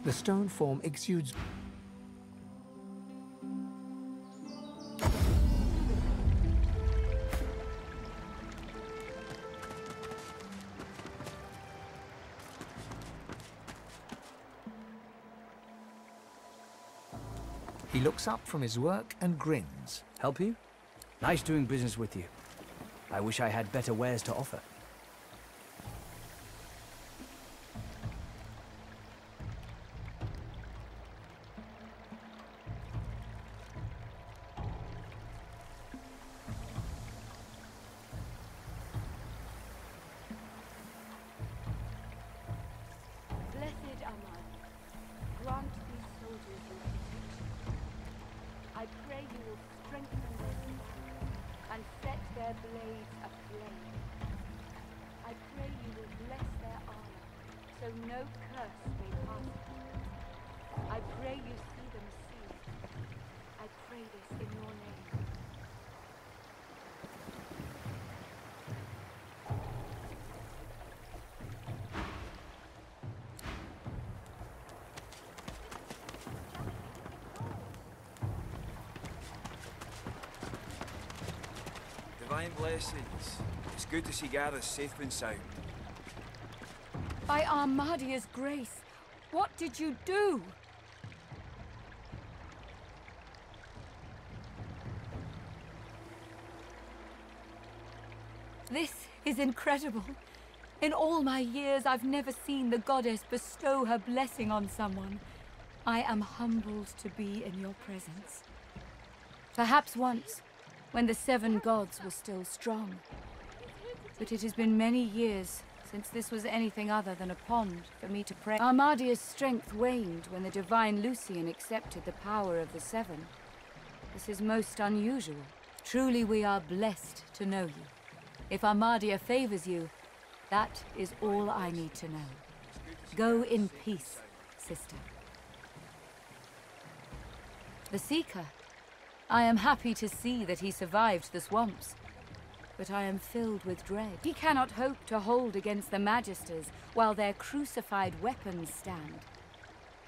The stone form exudes. He looks up from his work and grins. Help you? Nice doing business with you. I wish I had better wares to offer. Blessed Aman, grant these soldiers your protection. I pray you will strengthen their spirit and set their blades aflame. I pray you will bless their armor, so no curse may pass them. I pray you see them see. I pray this in your name. Divine blessings. It's good to see Gareth safe and sound. By Armadia's grace, what did you do? This is incredible. In all my years, I've never seen the goddess bestow her blessing on someone. I am humbled to be in your presence. Perhaps once, when the 7 gods were still strong. But it has been many years since this was anything other than a pond for me to pray. Armadia's strength waned when the divine Lucian accepted the power of the 7. This is most unusual. Truly we are blessed to know you. If Armadia favors you, that is all I need to know. Go in peace, sister. The Seeker. I am happy to see that he survived the swamps, but I am filled with dread. He cannot hope to hold against the Magisters while their crucified weapons stand.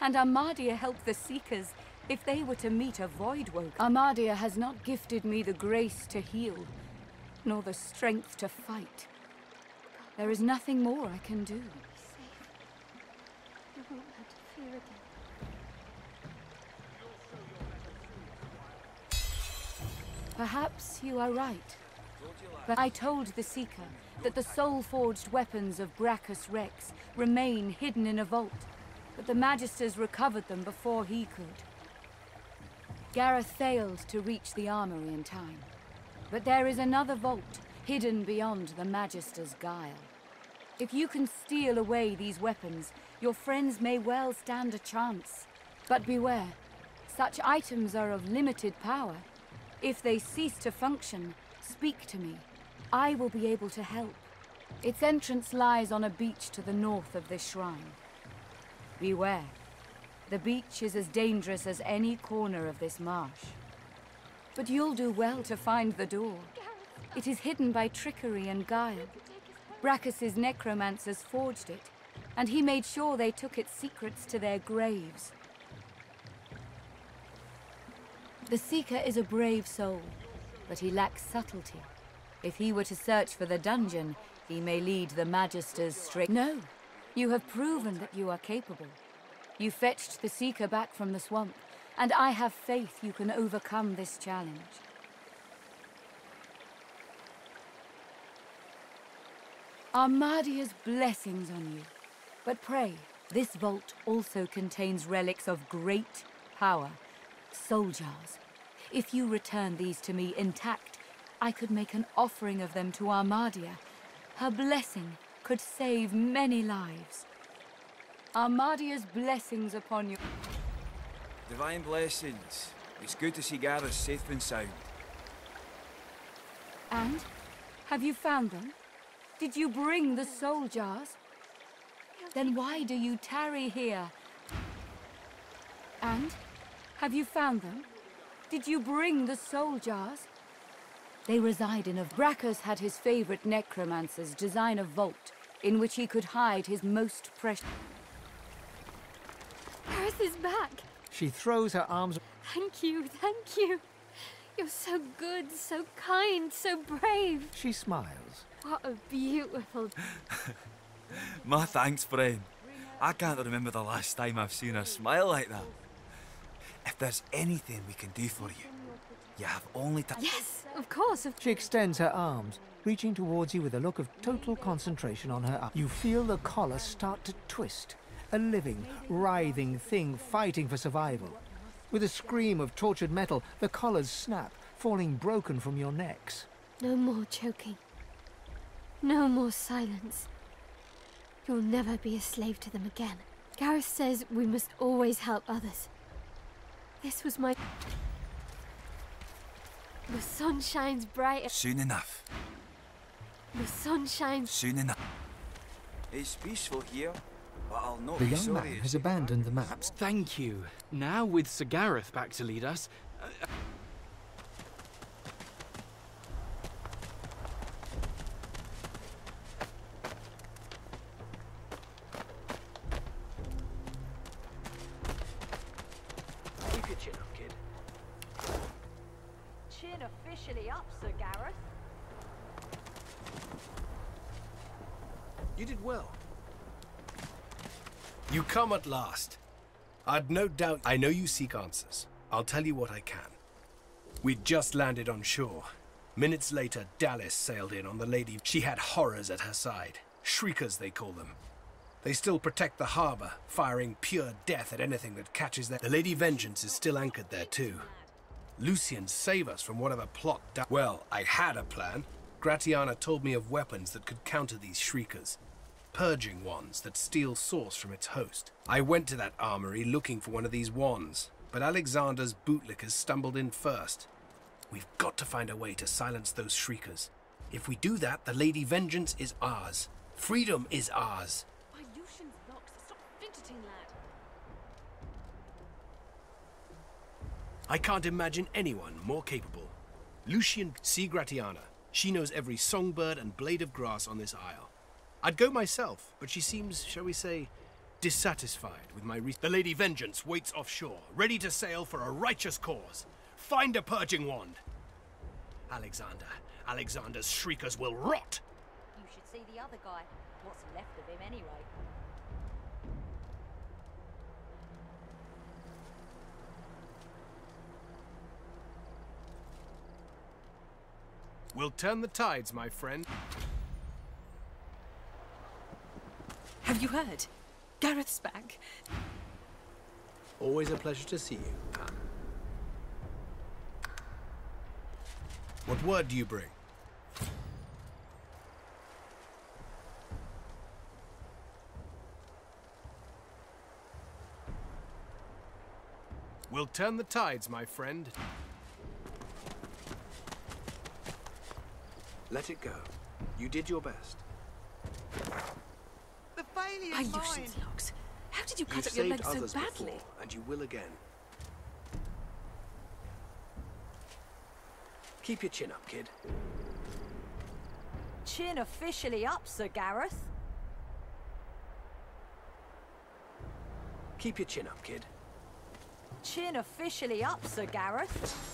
And Armadia helped the Seekers if they were to meet a Voidwoke. Armadia has not gifted me the grace to heal, nor the strength to fight. There is nothing more I can do. Be safe. You won't have to fear again. Perhaps you are right. But I told the Seeker that the soul-forged weapons of Brachus Rex remain hidden in a vault, but the Magisters recovered them before he could. Gareth failed to reach the armory in time, but there is another vault hidden beyond the Magister's guile. If you can steal away these weapons, your friends may well stand a chance. But beware, such items are of limited power. If they cease to function, speak to me. I will be able to help. Its entrance lies on a beach to the north of this shrine. Beware. The beach is as dangerous as any corner of this marsh. But you'll do well to find the door. It is hidden by trickery and guile. Brachus's necromancers forged it, and he made sure they took its secrets to their graves. The Seeker is a brave soul, but he lacks subtlety. If he were to search for the dungeon, he may lead the Magisters straight. No, you have proven that you are capable. You fetched the Seeker back from the swamp, and I have faith you can overcome this challenge. Armadia's blessings on you. But pray, this vault also contains relics of great power. Soul jars. If you return these to me intact, I could make an offering of them to Armadia. Her blessing could save many lives. Armadia's blessings upon you. Divine blessings. It's good to see Gareth safe and sound. And? Have you found them? Did you bring the soul jars? Then why do you tarry here? And? Have you found them? Did you bring the soul jars? They reside in a... Brachus had his favorite necromancers design a vault in which he could hide his most precious... Gareth is back. She throws her arms. Thank you, thank you. You're so good, so kind, so brave. She smiles. What a beautiful... My thanks, friend. I can't remember the last time I've seen her smile like that. If there's anything we can do for you, you have only to... Yes, of course. She extends her arms, reaching towards you with a look of total concentration on her. You feel the collar start to twist. A living, writhing thing fighting for survival. With a scream of tortured metal, the collars snap, falling broken from your necks. No more choking. No more silence. You'll never be a slave to them again. Gareth says we must always help others. This was my... The sun shines bright... Soon enough. The sun shines... Soon enough. It's peaceful here, but I'll not The be young sorry. man has abandoned the maps. Thank you. Now with Sir Gareth back to lead us... Keep your chin up, kid. Chin officially up, Sir Gareth. You did well. You come at last. I'd no doubt. I know you seek answers. I'll tell you what I can. We'd just landed on shore. Minutes later, Dallas sailed in on the lady. She had horrors at her side. Shriekers, they call them. They still protect the harbor, firing pure death at anything that catches them. The Lady Vengeance is still anchored there, too. Lucian, save us from whatever plot. Well, I had a plan. Gratiana told me of weapons that could counter these shriekers. Purging wands that steal source from its host. I went to that armory looking for one of these wands, but Alexander's bootlickers stumbled in first. We've got to find a way to silence those shriekers. If we do that, the Lady Vengeance is ours. Freedom is ours. By Lucian's locks, stop fidgeting, lad. I can't imagine anyone more capable. Lucian, see Gratiana. She knows every songbird and blade of grass on this isle. I'd go myself, but she seems, shall we say, dissatisfied with my The Lady Vengeance waits offshore, ready to sail for a righteous cause. Find a purging wand. Alexander's shriekers will rot. You should see the other guy. What's left of him anyway? We'll turn the tides, my friend. Have you heard? Gareth's back. Always a pleasure to see you, Anne. What word do you bring? We'll turn the tides, my friend. Let it go. You did your best. The failure By is mine. Lucian's locks. How did you You've cut up your saved leg so others badly? before, and you will again. Keep your chin up, kid. Chin officially up, Sir Gareth. Keep your chin up, kid. Chin officially up, Sir Gareth.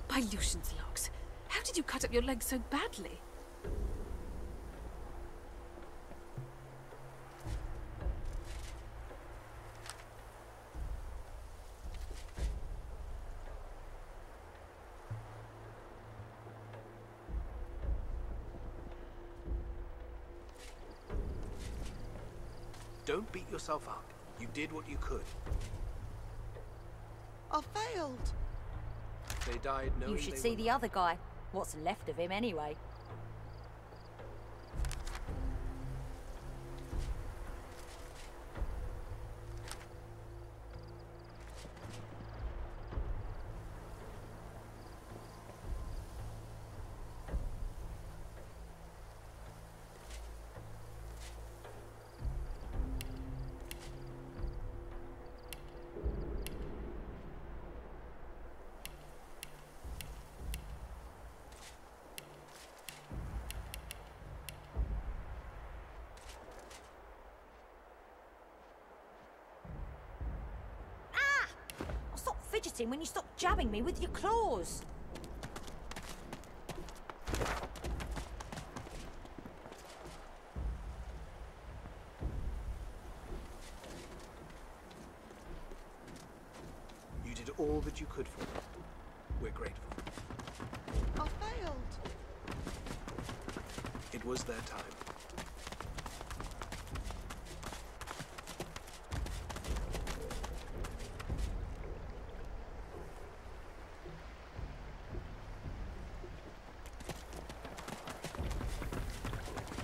By Lucian's locks. How did you cut up your leg so badly? Don't beat yourself up. You did what you could. I failed. They died knowing You should they see were the other guy. What's left of him anyway? fidgeting when you stop jabbing me with your claws? You did all that you could for me. We're grateful. I failed. It was their time.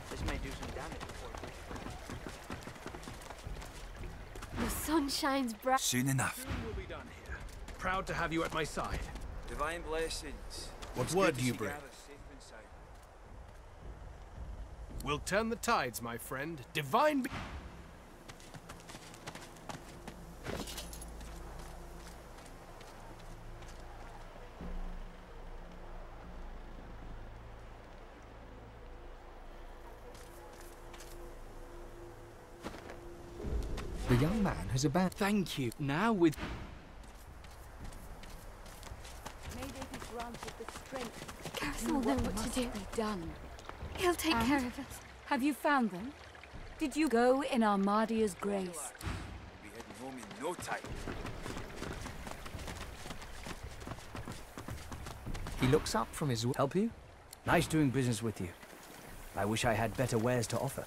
This may do some damage before it The sun shines bright. Soon enough. Soon we'll be done here. Proud to have you at my side. Divine blessings. What It's word good to do you see bring? Gareth safe and sound. We'll turn the tides, my friend. Divine. The young man has abandoned. Thank you. Now with... May they be granted the strength Gareth to do will know what what to must do. be done. He'll take And- care of us. Have you found them? Did you go in Armadia's grace? We'll be heading home in no time. He looks up from his... Help you? Nice doing business with you. I wish I had better wares to offer.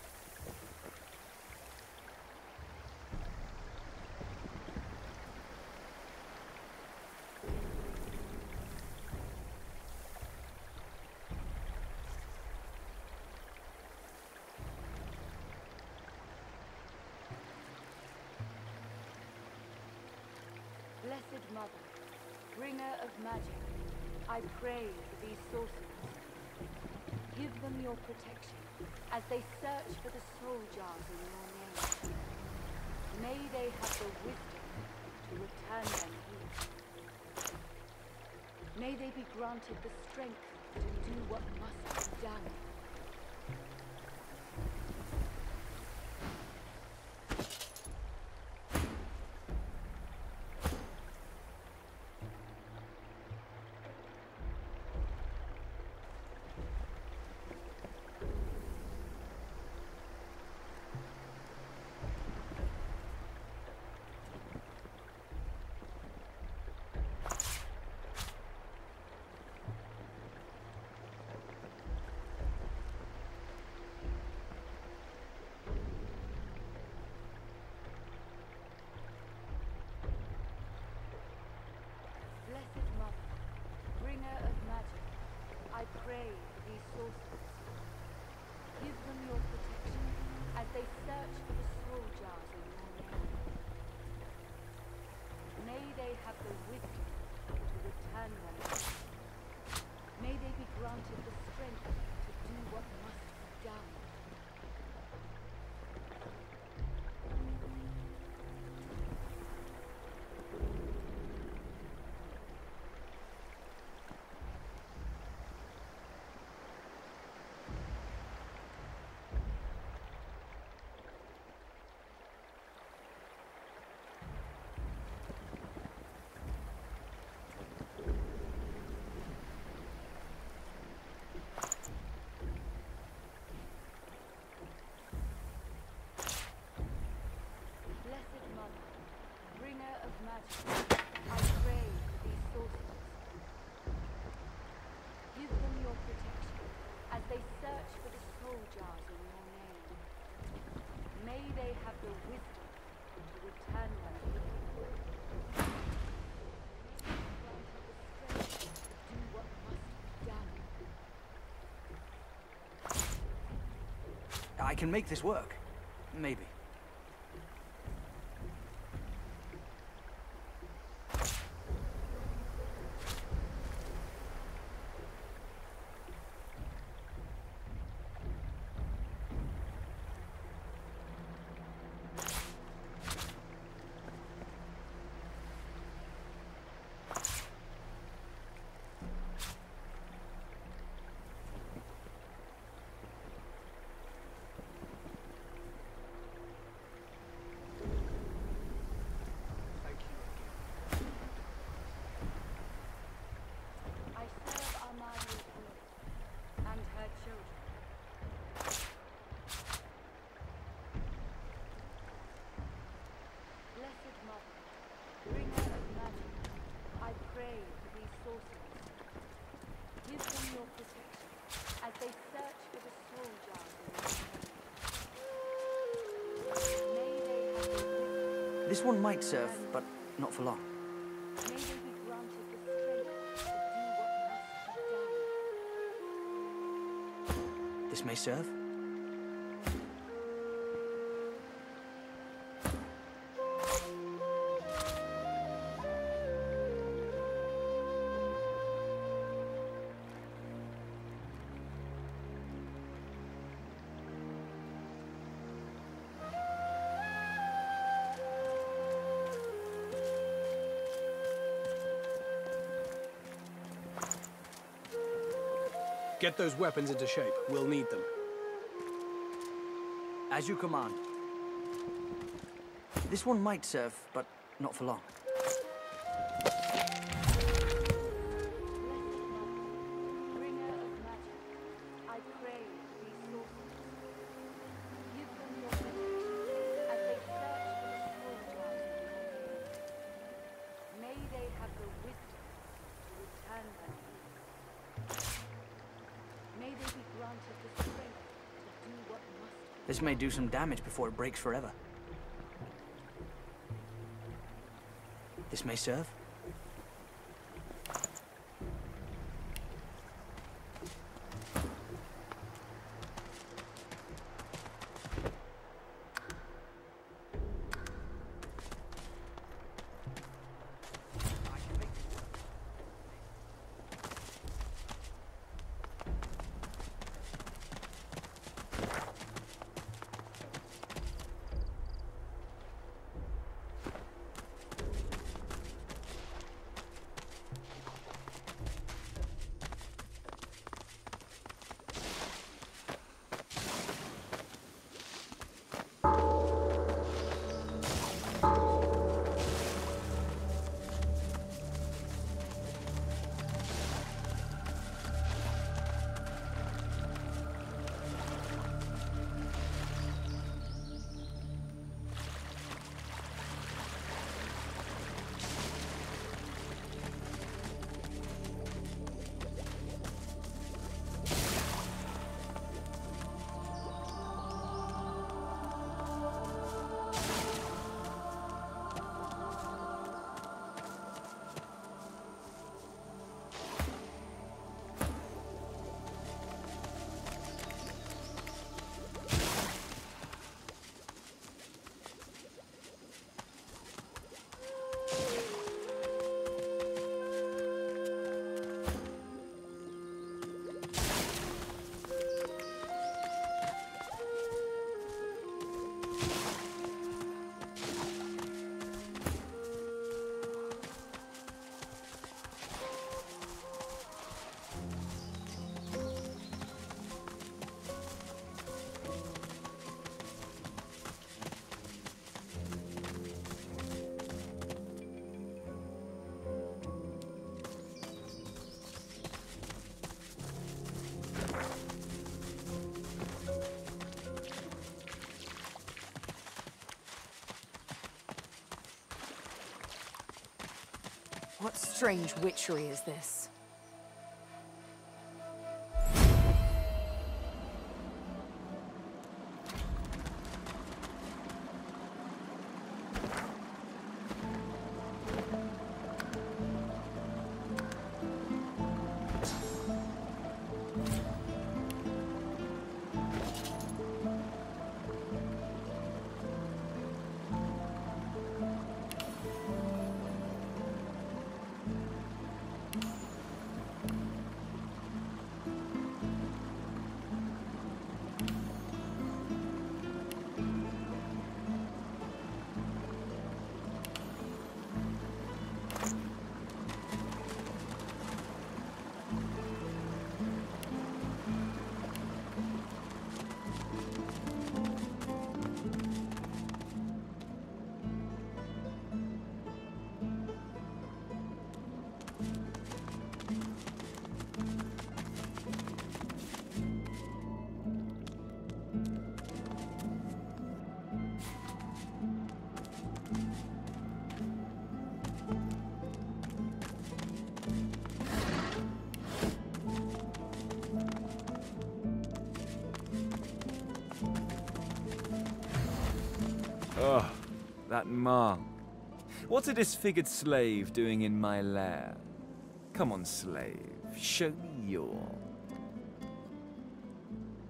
Blessed Mother, bringer of magic, I pray for these sorcerers. Give them your protection as they search for the soul jars in your name. May they have the wisdom to return them here. May they be granted the strength to do what must be done. Blessed Mother, bringer of magic, I pray for these sorcerers. Give them your protection as they search for the soul jars in your name. May they have the wisdom to return them. May they be granted the strength to do what must be done. Blessed Mother, bringer of magic, I pray for these sorcerers. Give them your protection as they search for the soul jars in your name. May they have the wisdom to return them here. May they be granted the strength to do what must be done. I can make this work. Maybe. This one might serve, but not for long. May they be granted the strength to do what must be done. This may serve. Get those weapons into shape. We'll need them. As you command. This one might serve, but not for long. Bringer of magic, I pray these sorcerers. Give them your protection as they search for the soul jars of your faith. May they have the wisdom to return them peace. May they be granted the strength to do what must be. This may do some damage before it breaks forever. This may serve. What strange witchery is this? Oh, that mark. What's a disfigured slave doing in my lair? Come on, slave. Show me your...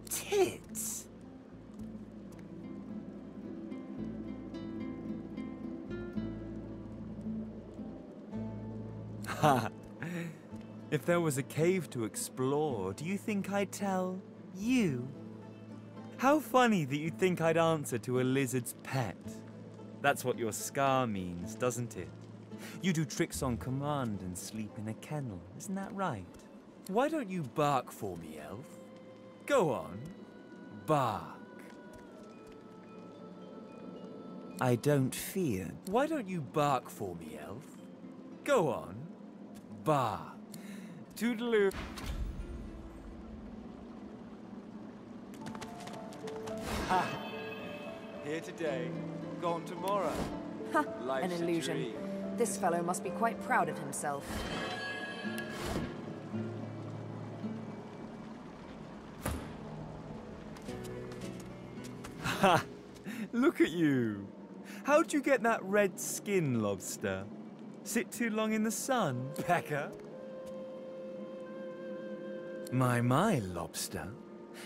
tits. Ha! If there was a cave to explore, do you think I'd tell you? How funny that you'd think I'd answer to a lizard's pet. That's what your scar means, doesn't it? You do tricks on command and sleep in a kennel, isn't that right? Why don't you bark for me, elf? Go on, bark. I don't fear. Why don't you bark for me, elf? Go on, bark. Toodaloo. Ha! Here today, gone tomorrow. Ha! Life's An a illusion. dream. This fellow must be quite proud of himself. Ha! Look at you. How'd you get that red skin, lobster? Sit too long in the sun, pecker? My, lobster.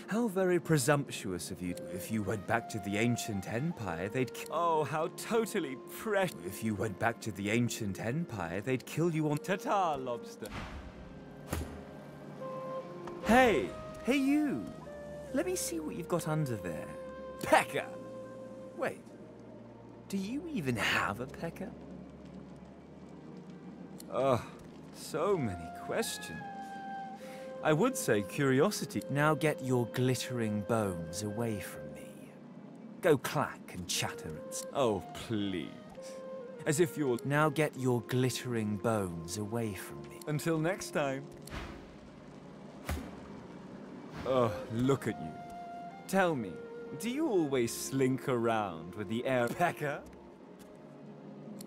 How very presumptuous of you. If you went back to the ancient empire, they'd oh, how totally precious. If you went back to the ancient empire, they'd kill you on ta-ta, lobster. Hey you. Let me see what you've got under there. Pecker! Wait, do you even have a pecker? Oh, so many questions. I would say curiosity. Now get your glittering bones away from me. Go clack and chatter at... Oh, please. As if you're... Now get your glittering bones away from me. Until next time. Oh, look at you. Tell me, do you always slink around with the air pecker?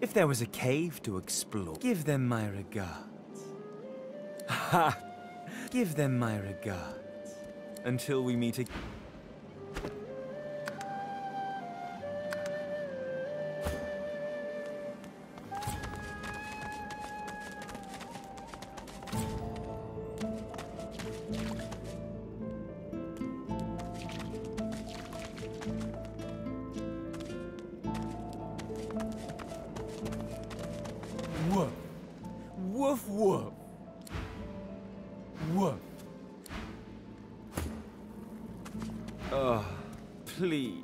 If there was a cave to explore, give them my regards. Ha! Give them my regards. Until we meet again. Woof. Woof woof. Woof. Oh, please.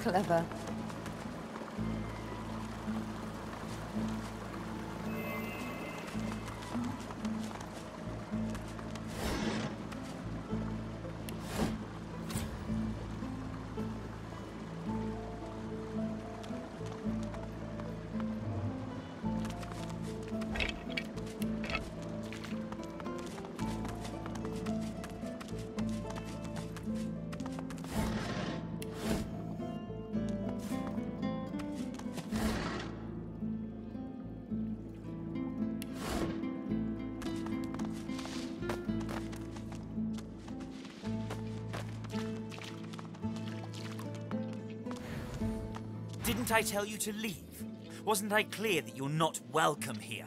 Clever. Didn't I tell you to leave? Wasn't I clear that you're not welcome here?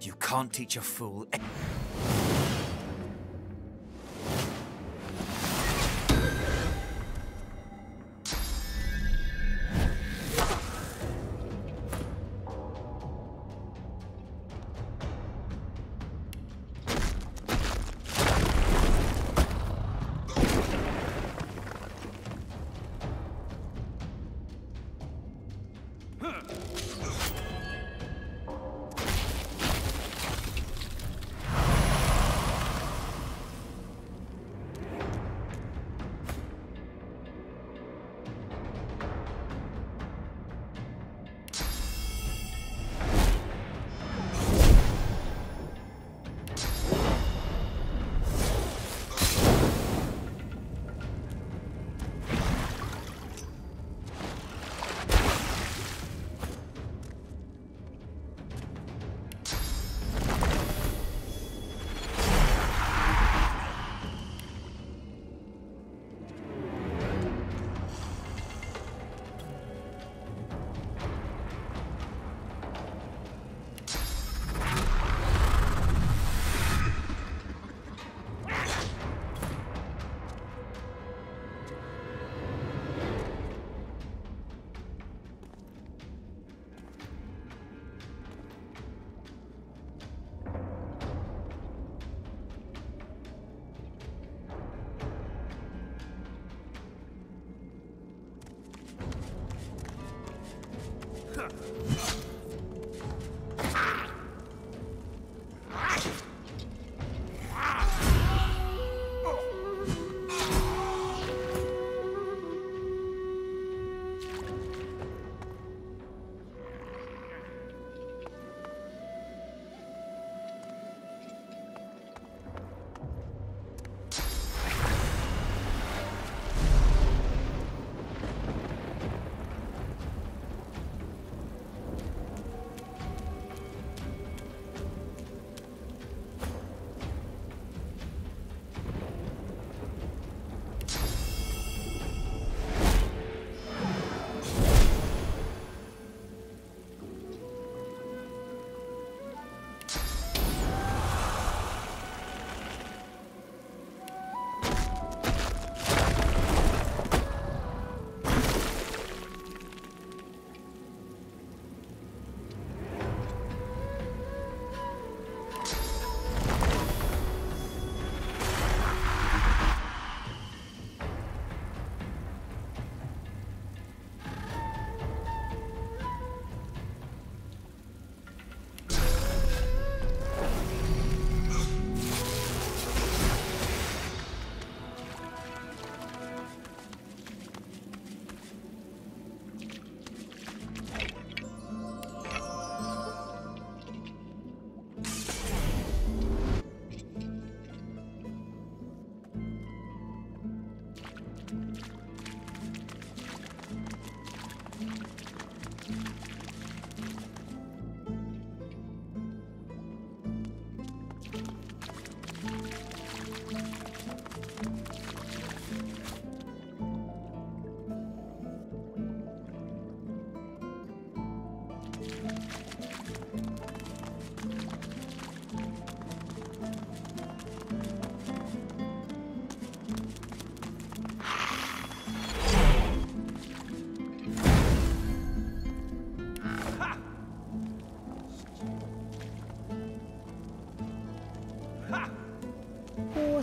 You can't teach a fool.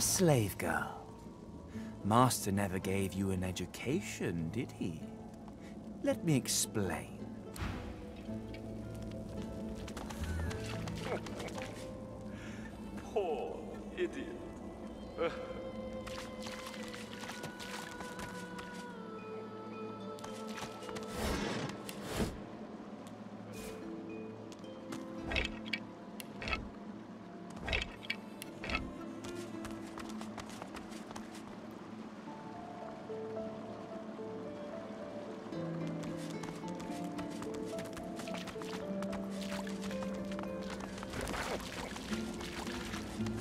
slave girl. Master never gave you an education, did he? Let me explain. Poor idiot.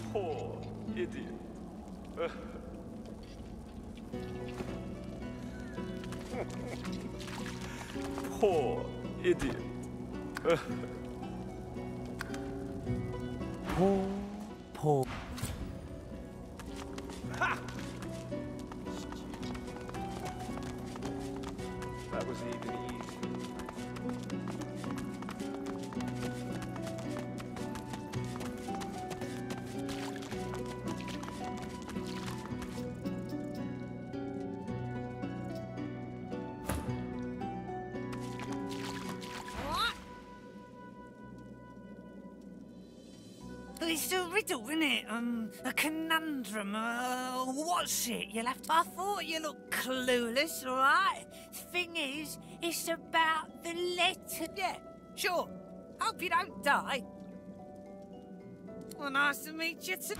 Poor idiot. Poor idiot. Poor. Ha! That was even easy. It's a riddle, isn't it? A conundrum. What's it? You'll have to... I thought you looked clueless, all right? Thing is, it's about the letter. Yeah, sure. Hope you don't die. Well, nice to meet you too.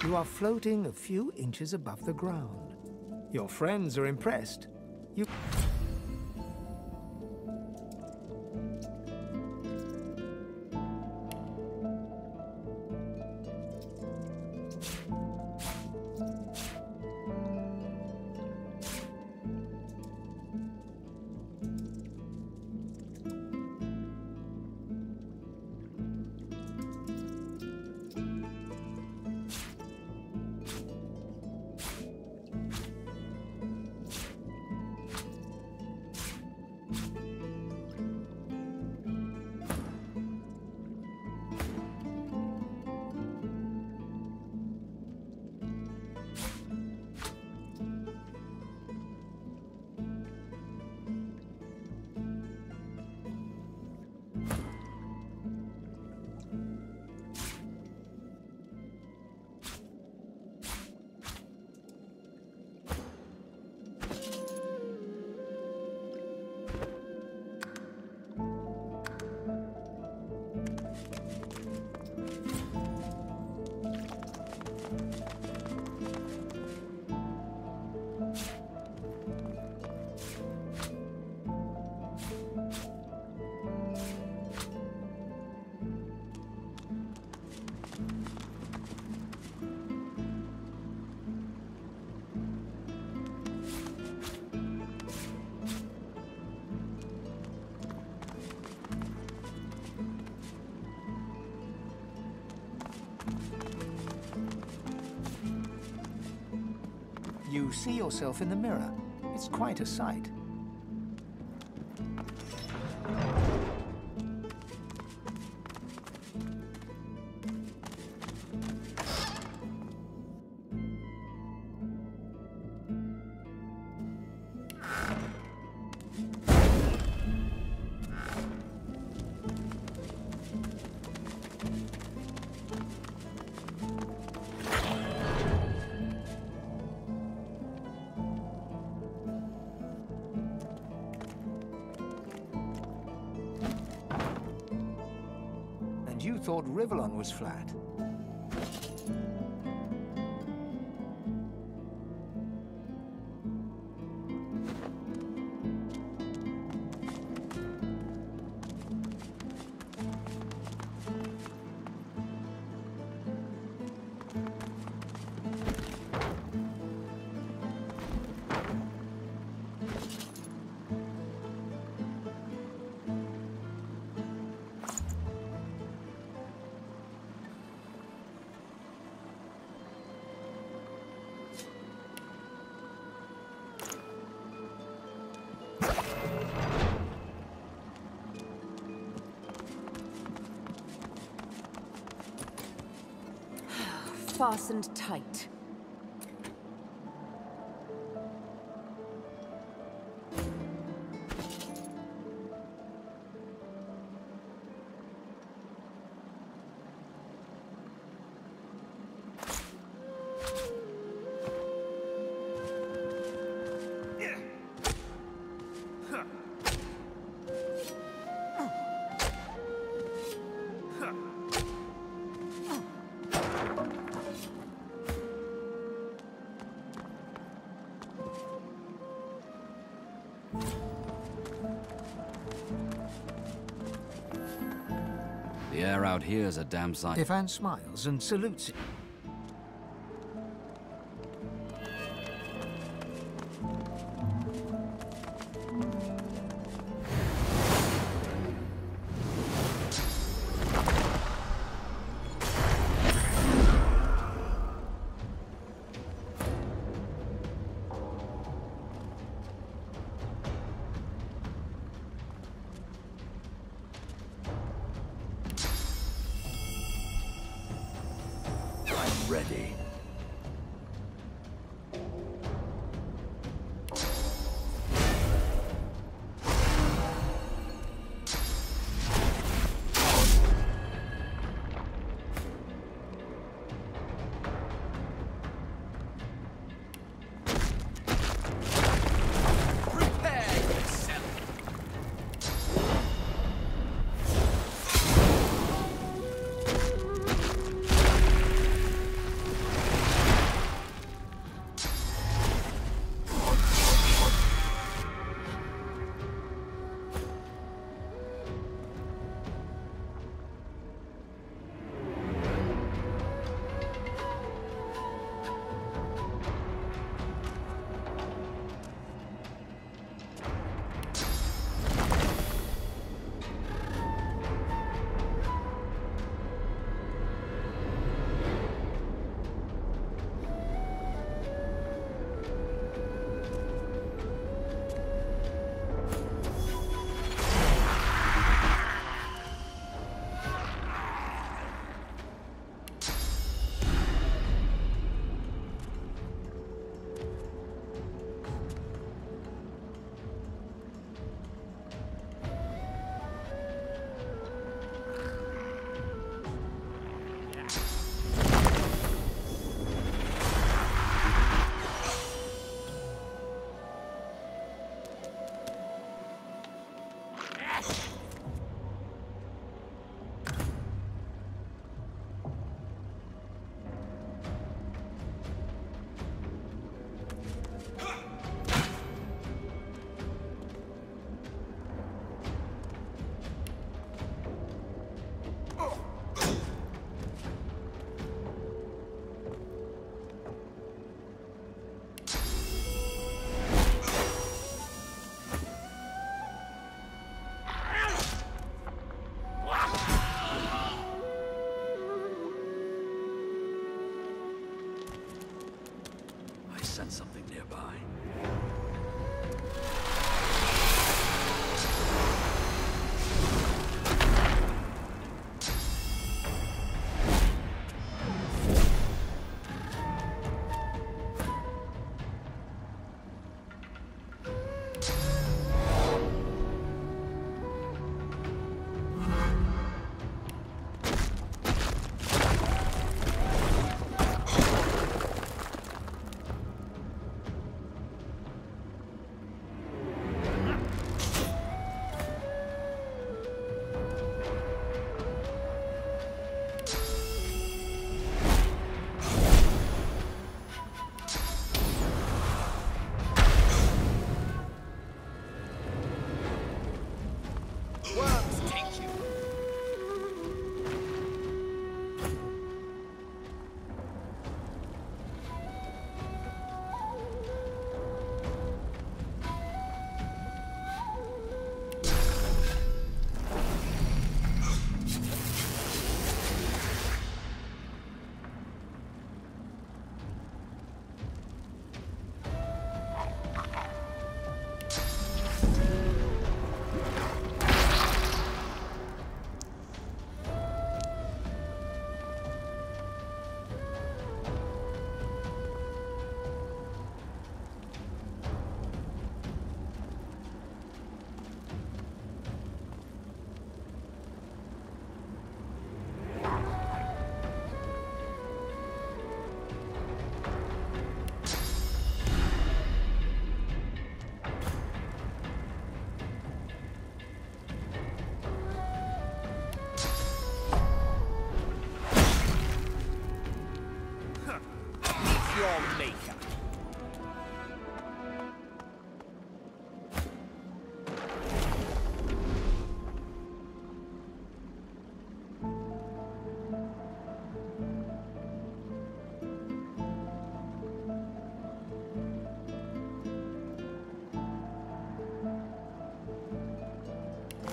You are floating a few inches above the ground. Your friends are impressed. You... see yourself in the mirror. It's quite a sight. You thought Rivellon was flat. Fastened tight. The air out here is a damn sight. Ivan smiles and salutes it. Ready.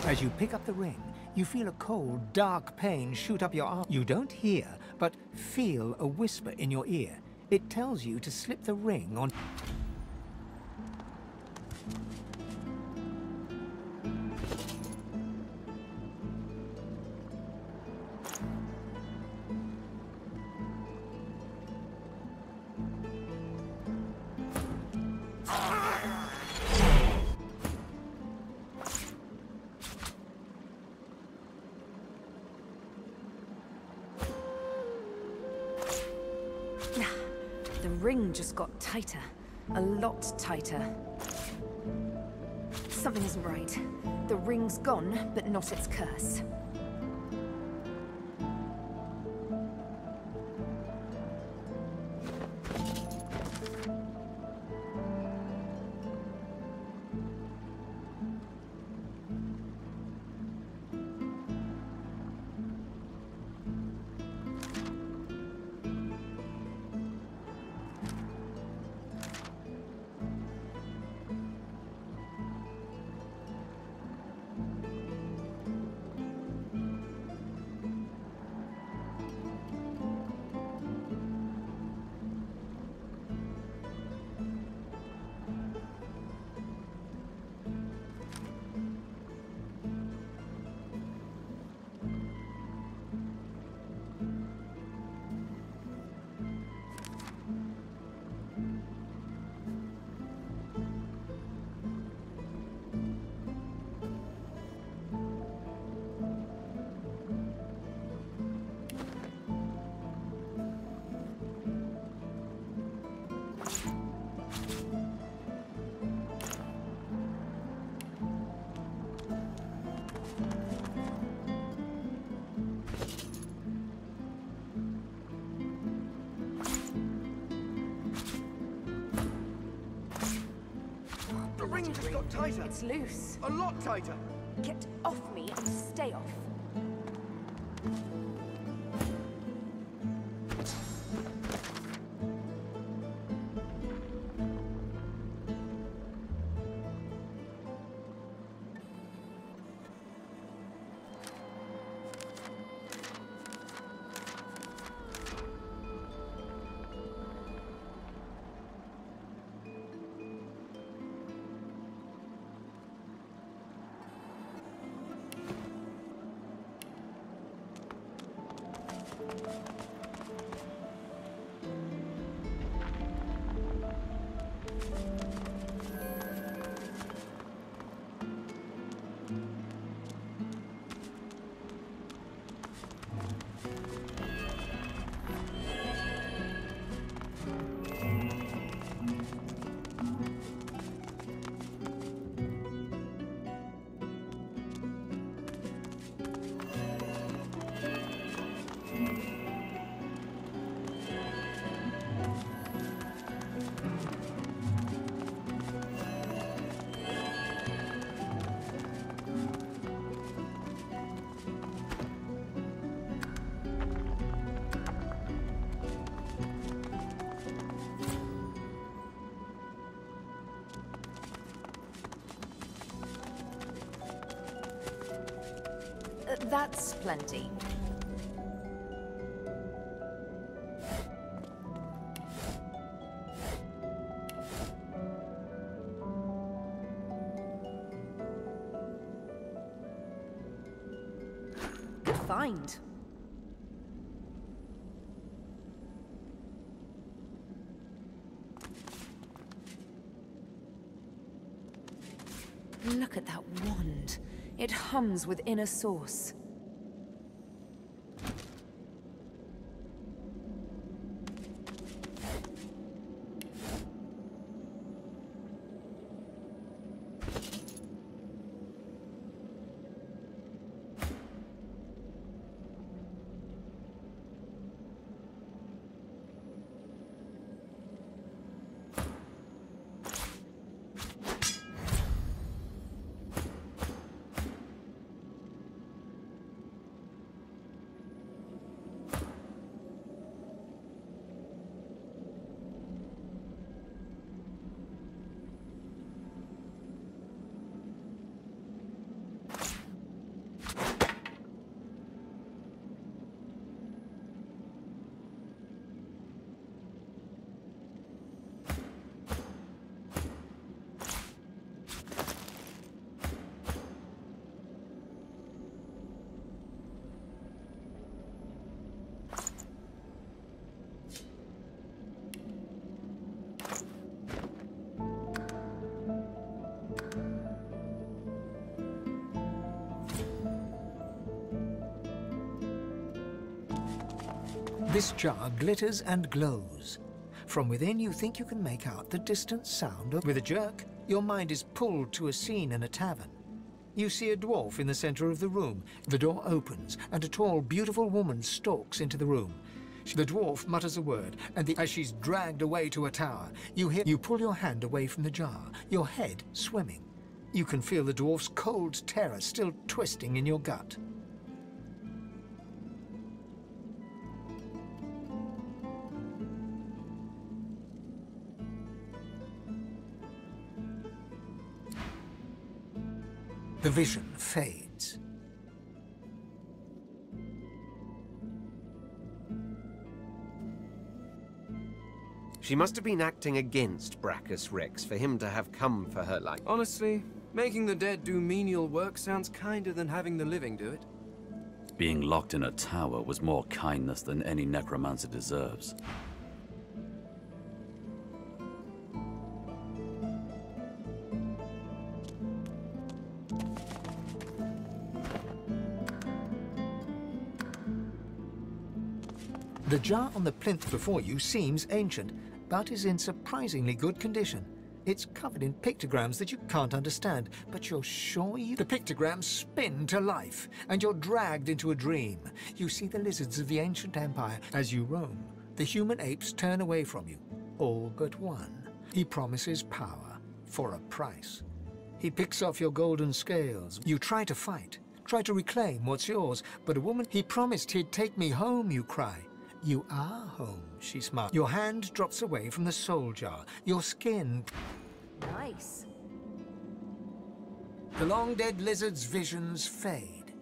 As you pick up the ring, you feel a cold, dark pain shoot up your arm. You don't hear, but feel a whisper in your ear. It tells you to slip the ring on... The ring just got tighter. A lot tighter. Something isn't right. The ring's gone, but not its curse. The ring just got tighter. It's loose. A lot tighter. Get off me and stay off. That's plenty. Good find. Look at that wand. It hums with inner source. This jar glitters and glows. From within, you think you can make out the distant sound of... With a jerk, your mind is pulled to a scene in a tavern. You see a dwarf in the center of the room. The door opens, and a tall, beautiful woman stalks into the room. The dwarf mutters a word, and as she's dragged away to a tower, you pull your hand away from the jar, your head swimming. You can feel the dwarf's cold terror still twisting in your gut. The vision fades. She must have been acting against Brachus Rex for him to have come for her life. Honestly, making the dead do menial work sounds kinder than having the living do it. Being locked in a tower was more kindness than any necromancer deserves. The jar on the plinth before you seems ancient, but is in surprisingly good condition. It's covered in pictograms that you can't understand, but you're sure you... The pictograms spin to life, and you're dragged into a dream. You see the lizards of the ancient empire as you roam. The human apes turn away from you, all but one. He promises power for a price. He picks off your golden scales. You try to fight, try to reclaim what's yours, but a woman... He promised he'd take me home, you cry. You are home, she smiles. Your hand drops away from the soul jar. Your skin... Nice. The long-dead lizard's visions fade.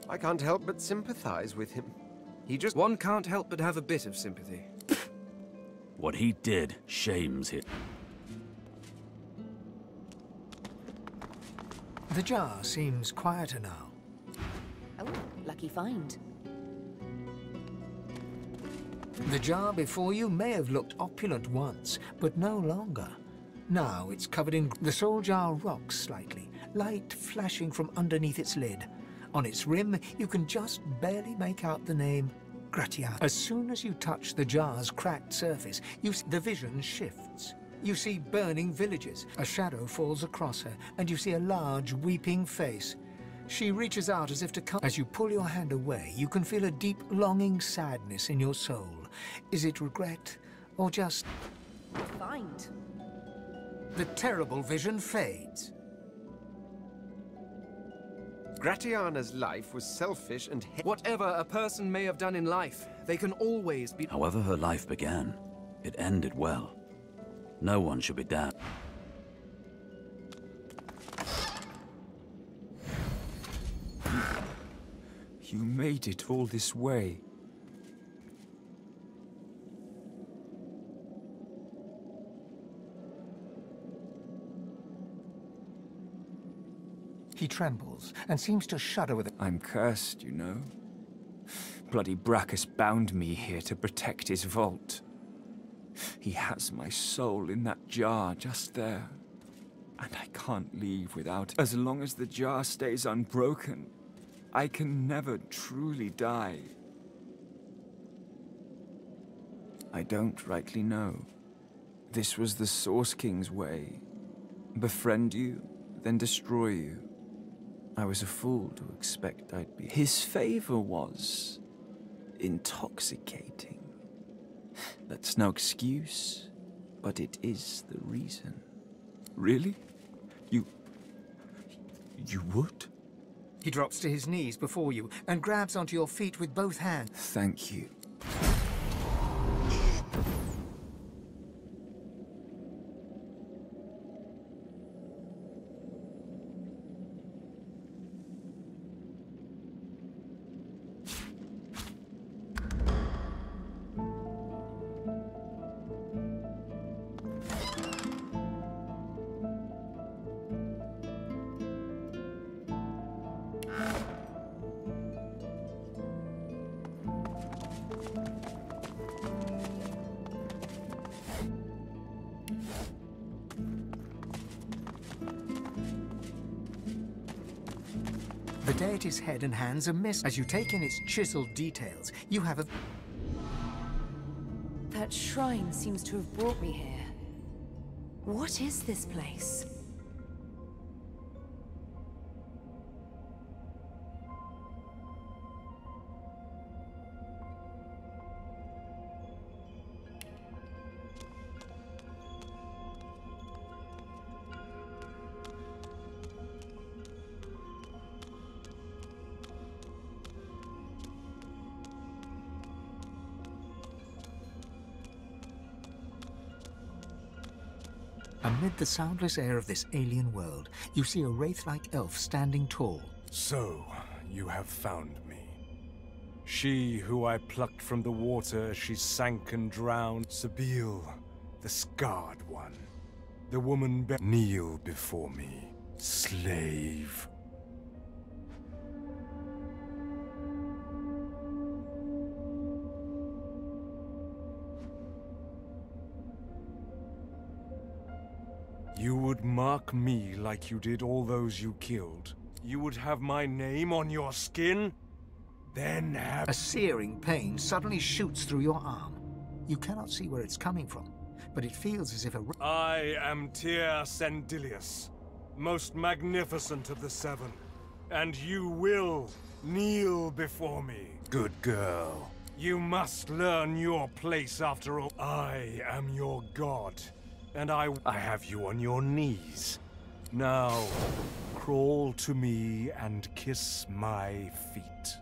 I can't help but sympathize with him. He just... One can't help but have a bit of sympathy. What he did shames him. The jar seems quieter now. Oh, lucky find. The jar before you may have looked opulent once, but no longer. Now it's covered in... The soul jar rocks slightly, light flashing from underneath its lid. On its rim, you can just barely make out the name Gratian. As soon as you touch the jar's cracked surface, the vision shifts. You see burning villages. A shadow falls across her, and you see a large, weeping face. She reaches out as if to come. As you pull your hand away, you can feel a deep, longing sadness in your soul. Is it regret, or just... Find. The terrible vision fades. Gratiana's life was selfish and... Whatever a person may have done in life, they can always be... However her life began, it ended well. No one should be damned. You made it all this way. He trembles and seems to shudder with it. I'm cursed, you know. Bloody Brachus bound me here to protect his vault. He has my soul in that jar just there. And I can't leave without it. As long as the jar stays unbroken, I can never truly die. I don't rightly know. This was the Source King's way. Befriend you, then destroy you. I was a fool to expect I'd be... His favor was intoxicating. That's no excuse, but it is the reason. Really? You would? He drops to his knees before you and grabs onto your feet with both hands. Thank you. deity's head and hands are missing. As you take in its chiseled details, you have a... That shrine seems to have brought me here. What is this place? Amid the soundless air of this alien world, you see a wraith-like elf standing tall. So, you have found me. She who I plucked from the water as she sank and drowned. Sabine, the scarred one. The woman kneel before me, slave. You would mark me like you did all those you killed. You would have my name on your skin? Then have... A searing pain suddenly shoots through your arm. You cannot see where it's coming from, but it feels as if a... I am Tyr Sendilius, most magnificent of the seven, and you will kneel before me. Good girl. You must learn your place after all. I am your god. And I have you on your knees. Now, crawl to me and kiss my feet.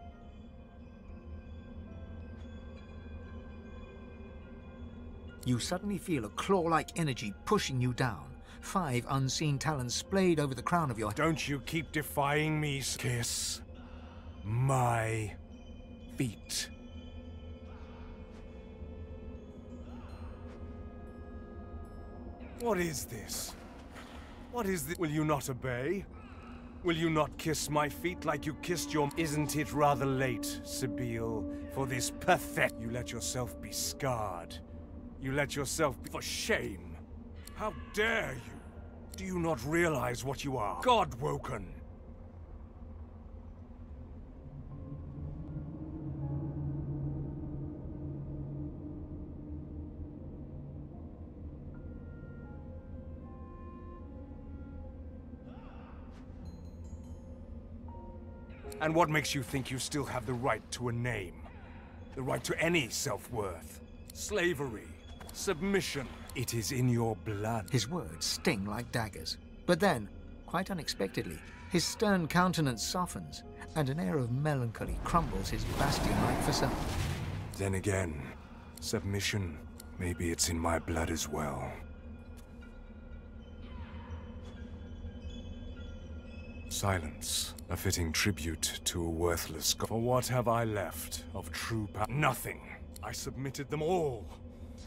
You suddenly feel a claw-like energy pushing you down. 5 unseen talons splayed over the crown of your... Don't you keep defying me. Kiss my feet. What is this? What is this? Will you not obey? Will you not kiss my feet like you kissed your... Isn't it rather late, Sabine, for this pathetic... You let yourself be scarred. You let yourself be... For shame! How dare you? Do you not realize what you are? God-woken! And what makes you think you still have the right to a name? The right to any self-worth? Slavery? Submission? It is in your blood. His words sting like daggers. But then, quite unexpectedly, his stern countenance softens, and an air of melancholy crumbles his bastion-like facade. Then again, submission. Maybe it's in my blood as well. Silence, a fitting tribute to a worthless god. For what have I left of true power? Nothing. I submitted them all.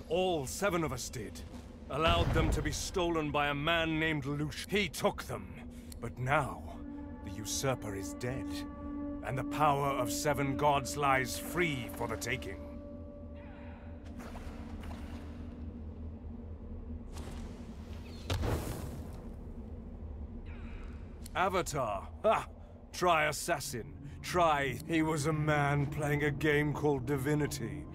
All 7 of us did. Allowed them to be stolen by a man named Lucian. He took them. But now, the usurper is dead. And the power of 7 gods lies free for the taking. Avatar. Ha! Try assassin. Try. He was a man playing a game called Divinity.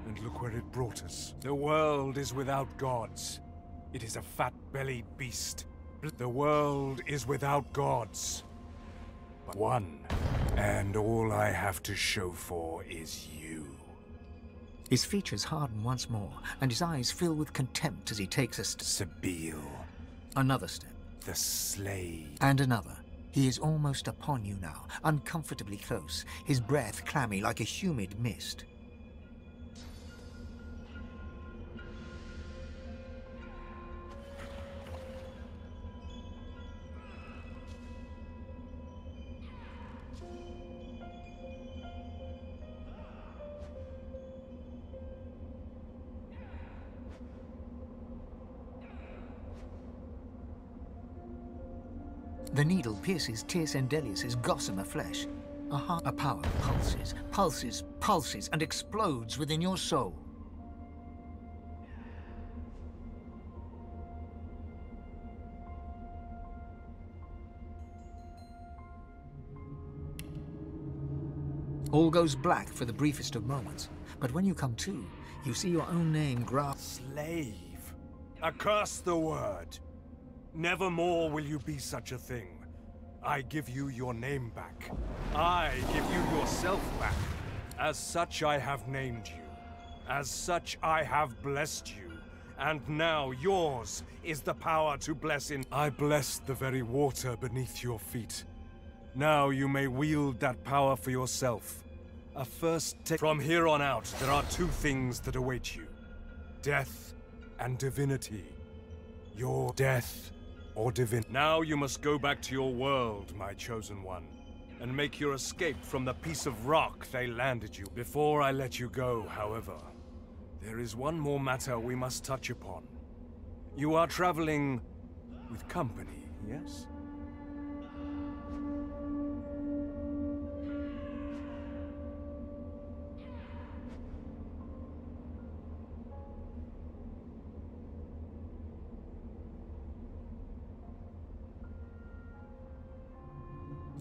And look where it brought us. The world is without gods. It is a fat-bellied beast. The world is without gods. But one. And all I have to show for is you. His features harden once more, and his eyes fill with contempt as he takes a step. Sabine. Another step. The slave. And another. He is almost upon you now, uncomfortably close, his breath clammy like a humid mist. The needle pierces Tyr Sendilius' gossamer flesh. A power pulses, pulses, pulses, and explodes within your soul. All goes black for the briefest of moments, but when you come to, you see your own name Slave. Accurse the word. Nevermore will you be such a thing. I give you your name back. I give you yourself back. As such I have named you. As such I have blessed you. And now yours is the power to bless in. I blessed the very water beneath your feet. Now you may wield that power for yourself. A first take. From here on out, there are two things that await you. Death and divinity. Your death or divinity. Now you must go back to your world, my chosen one, and make your escape from the piece of rock they landed you. Before I let you go, however, there is one more matter we must touch upon. You are traveling with company, yes?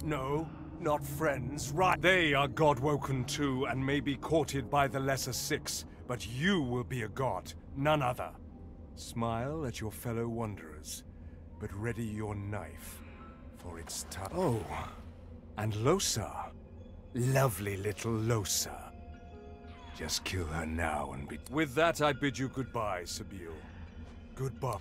No, not friends, right? They are god-woken too, and may be courted by the lesser six, but you will be a god, none other. Smile at your fellow wanderers, but ready your knife, for it's time. Oh, and Losa. Lovely little Losa. Just kill her now and be... With that, I bid you goodbye, Sabine. Goodbye.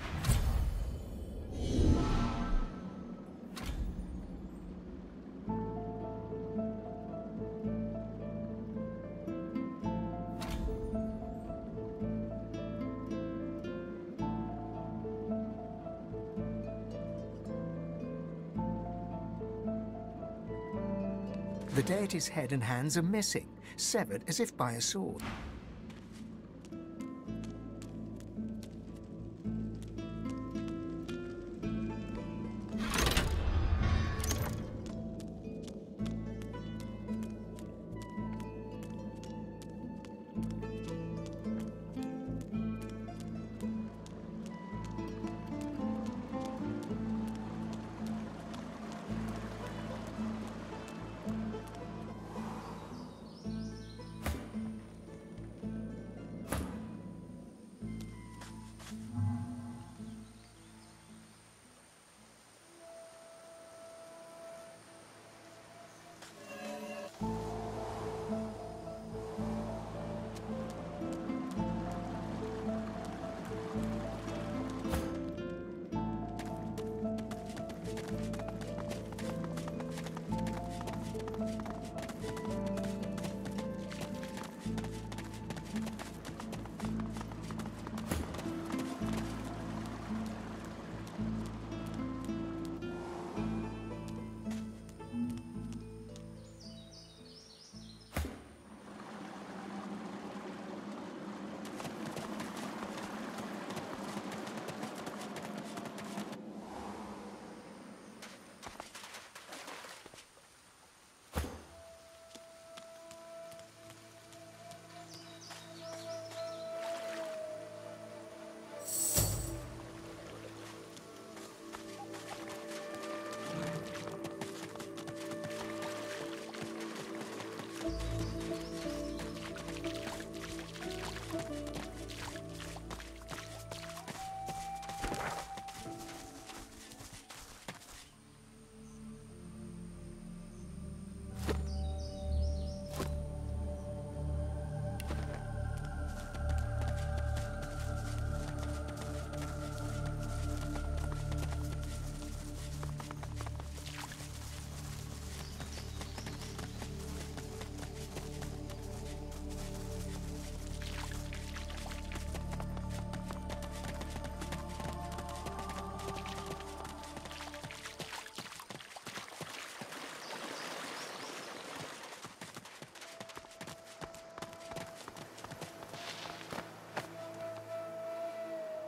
The deity's head and hands are missing, severed as if by a sword.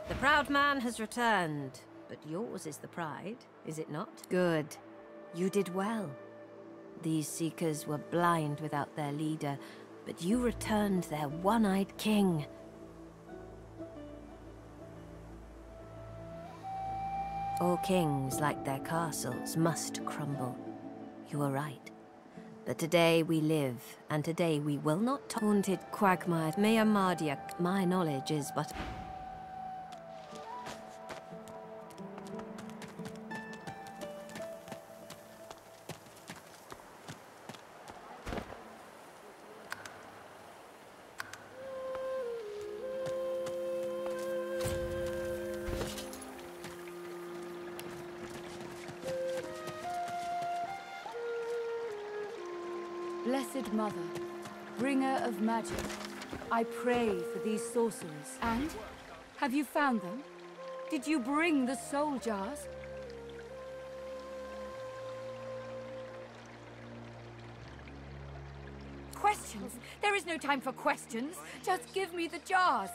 The proud man has returned, but yours is the pride, is it not? Good. You did well. These Seekers were blind without their leader, but you returned their one-eyed king. All kings, like their castles, must crumble. You are right. But today we live, and today we will not haunted quagmire. May Armadia, my knowledge is but... Blessed Mother, bringer of magic, I pray for these sorcerers. And? Have you found them? Did you bring the soul jars? Questions? There is no time for questions. Just give me the jars.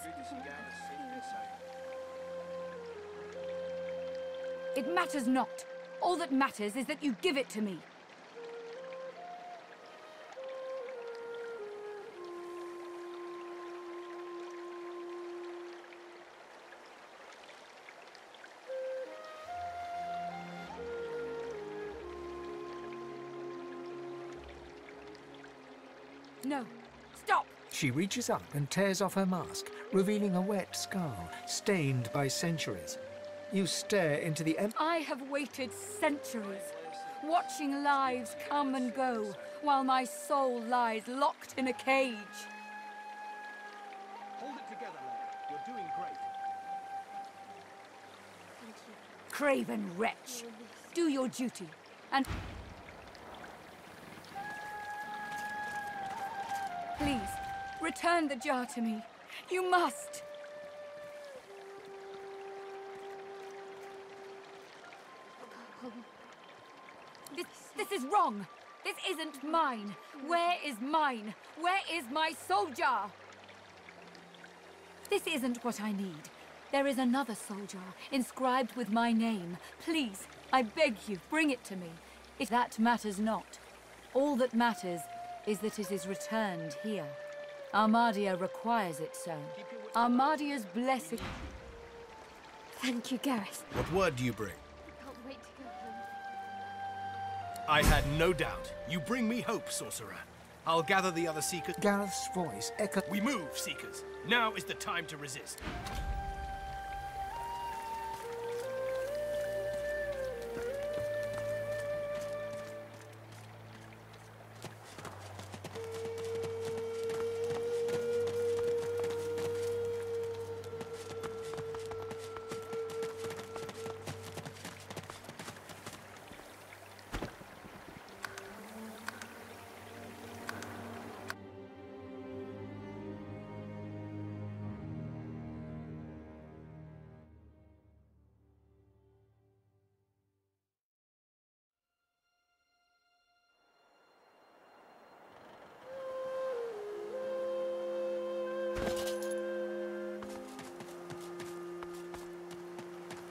It matters not. All that matters is that you give it to me. No. Stop! She reaches up and tears off her mask, revealing a wet skull, stained by centuries. You stare into the empty... I have waited centuries, watching lives come and go, while my soul lies locked in a cage. Hold it together, lad. You're doing great. Craven wretch! Do your duty, and... Please, return the jar to me. You must! This is wrong! This isn't mine! Where is mine? Where is my soul jar? This isn't what I need. There is another soul jar, inscribed with my name. Please, I beg you, bring it to me. That matters not. All that matters is that it is returned here. Armadia requires it so. Armadia's blessing... Thank you, Gareth. What word do you bring? I can't wait to go home. I had no doubt. You bring me hope, sorcerer. I'll gather the other Seekers. Gareth's voice echoed. We move, Seekers. Now is the time to resist.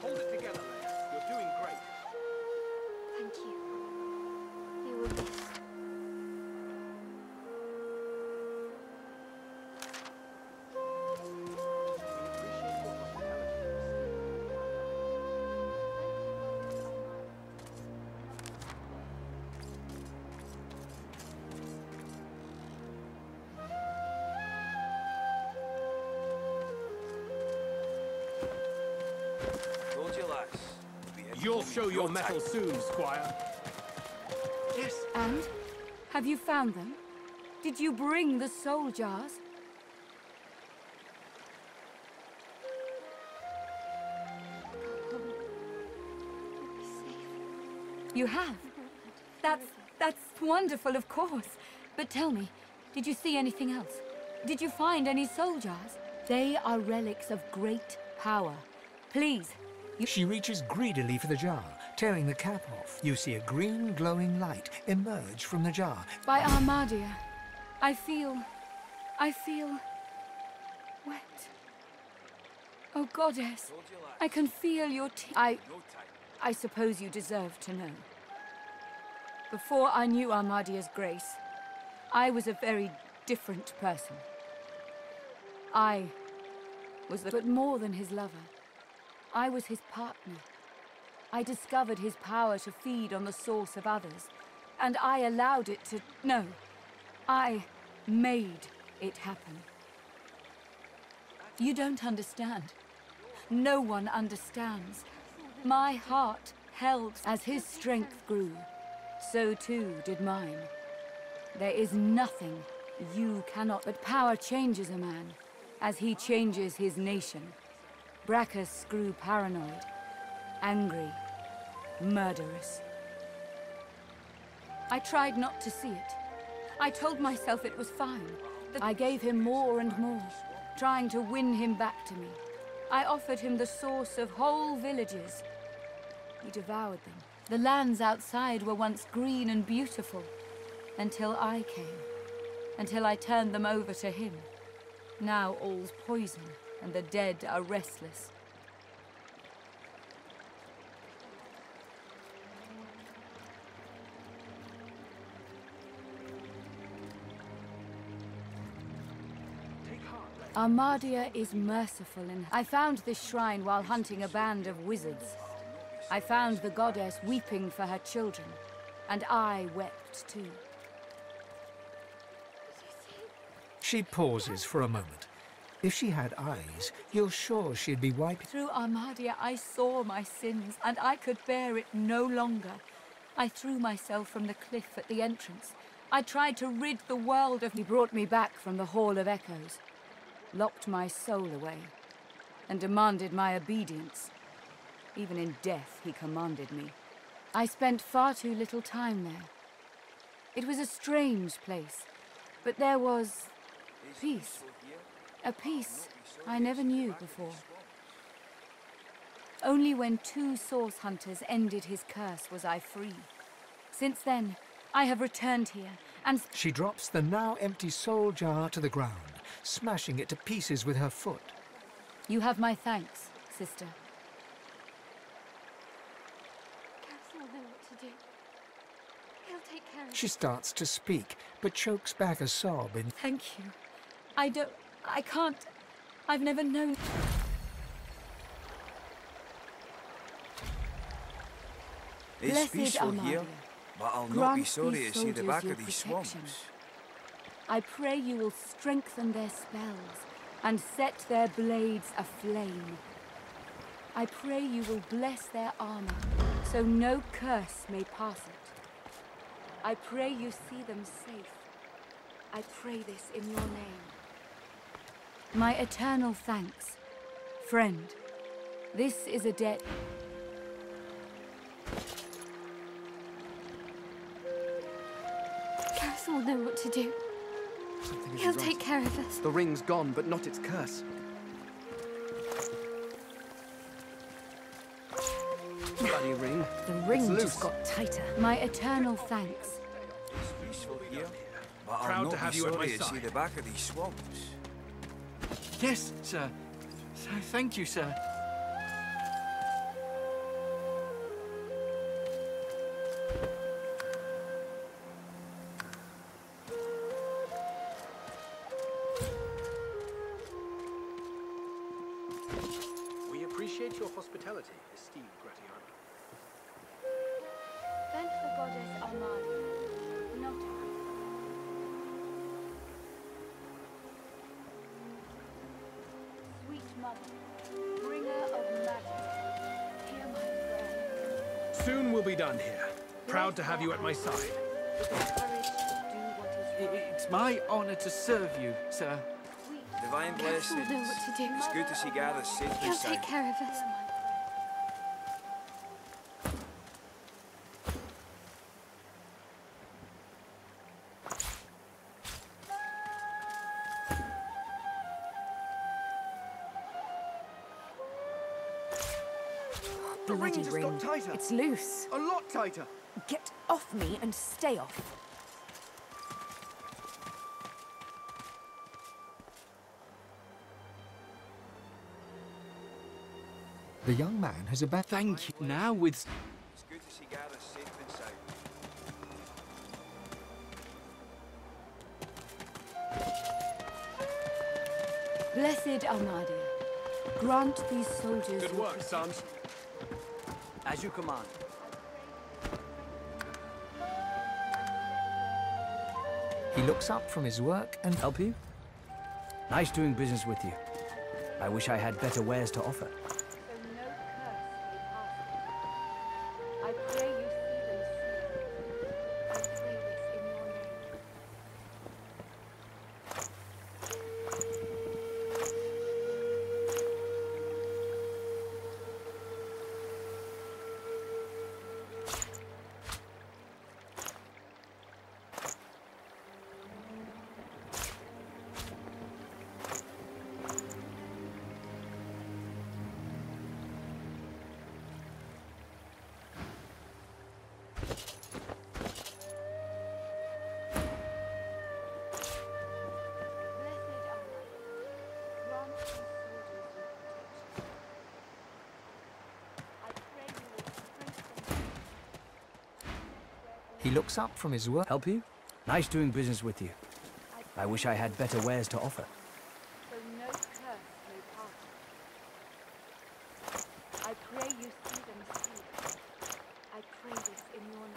Hold it together, lad. You're doing great. Thank you. You were missed. You'll show your mettle soon, Squire. Yes. And? Have you found them? Did you bring the soul jars? You have? That's wonderful, of course. But tell me, did you see anything else? Did you find any soul jars? They are relics of great power. Please. She reaches greedily for the jar, tearing the cap off. You see a green glowing light emerge from the jar. By Armadia, I feel wet. Oh, goddess, I can feel your tears. I suppose you deserve to know. Before I knew Armadia's grace, I was a very different person. I was but more than his lover. I was his partner. I discovered his power to feed on the source of others, And I allowed it to... No. I made it happen. You don't understand. No one understands. My heart held as his strength grew. So too did mine. There is nothing you cannot... But power changes a man, as he changes his nation. Brachus grew paranoid, angry, murderous. I tried not to see it. I told myself it was fine, that I gave him more and more, trying to win him back to me. I offered him the source of whole villages. He devoured them. The lands outside were once green and beautiful, until I came, until I turned them over to him. Now all's poison, and the dead are restless. Armadia is merciful, and I found this shrine while hunting a band of wizards. I found the goddess weeping for her children, and I wept too. She pauses for a moment. If she had eyes, you're sure she'd be wiping... Through Armadia, I saw my sins, and I could bear it no longer. I threw myself from the cliff at the entrance. I tried to rid the world of... He brought me back from the Hall of Echoes, locked my soul away, and demanded my obedience. Even in death, he commanded me. I spent far too little time there. It was a strange place, but there was peace. A peace I never knew before. Only when 2 source hunters ended his curse was I free. Since then, I have returned here, and... She drops the now empty soul jar to the ground, smashing it to pieces with her foot. You have my thanks, sister. Gareth will know what to do. He'll take care of it. She starts to speak, but chokes back a sob in... Thank you. I can't... I've never known... It's peaceful here, but I'll not be sorry to see the back of these swamps. I pray you will strengthen their spells and set their blades aflame. I pray you will bless their armor, so no curse may pass it. I pray you see them safe. I pray this in your name. My eternal thanks, friend. This is a debt... Gareth will know what to do. He'll take care of us. The ring's gone, but not its curse. Bloody ring. The ring just got tighter. My eternal thanks. It's peaceful here, but I'll Proud not to have be you at sorry my to see side. the back of these swamps. Yes, sir. Thank you, sir. We appreciate your hospitality, esteemed Gratiana. Thank the goddess Armadia. Not I. Sweet mother, bringer of magic, hear my prayer. Soon we'll be done here. Proud to have you at my side. With the courage to do what is right. It's my honor to serve you, sir. Divine Gareth will blessings. know what to do. It's good to see Gareth safe He'll and sound. take care of us. Bloody ring just got ring. tighter. It's loose. A lot tighter. Get off me and stay off. The young man has abandoned... Thank you. Now with... It's good to see Gareth safe and sound. Blessed Armadia, grant these soldiers Good your work, sons. As you command. He looks up from his work and... Help you? Nice doing business with you. I wish I had better wares to offer. I pray you see them soon. I pray this in your name. He looks up from his work. Help you? Nice doing business with you. I wish I had better wares to offer. So no curse may pass. I pray you see them soon. I pray this in your name.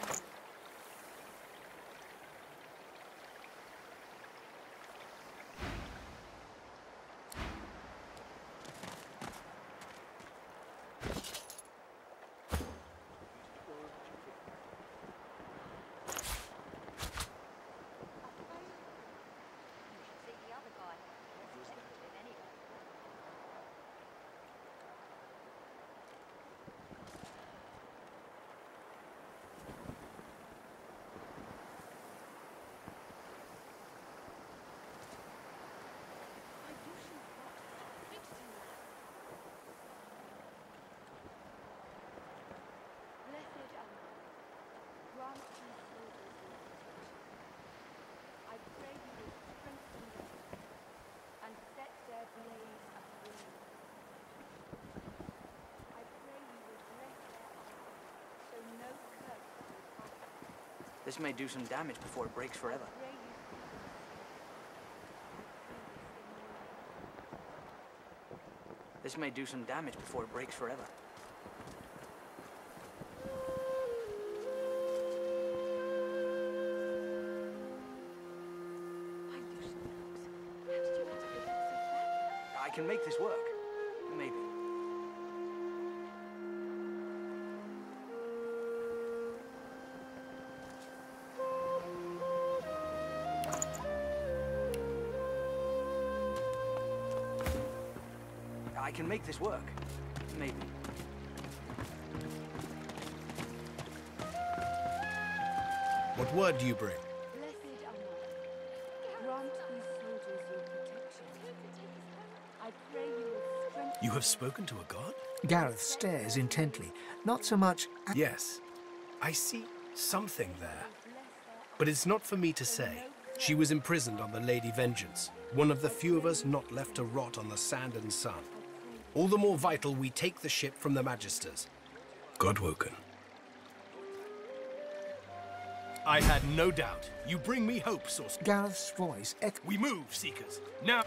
This may do some damage before it breaks forever. This may do some damage before it breaks forever. I can make this work. Maybe. I can make this work. Maybe. What word do you bring? Blessed Amma, grant these soldiers your protection. I pray you will strengthen... You have spoken to a god? Gareth stares intently, not so much... Yes, I see something there. But it's not for me to say. She was imprisoned on the Lady Vengeance, one of the few of us not left to rot on the sand and sun. All the more vital we take the ship from the Magisters. Godwoken. I had no doubt. You bring me hope, Sorcerer. Gareth's voice echoed. We move, Seekers. Now...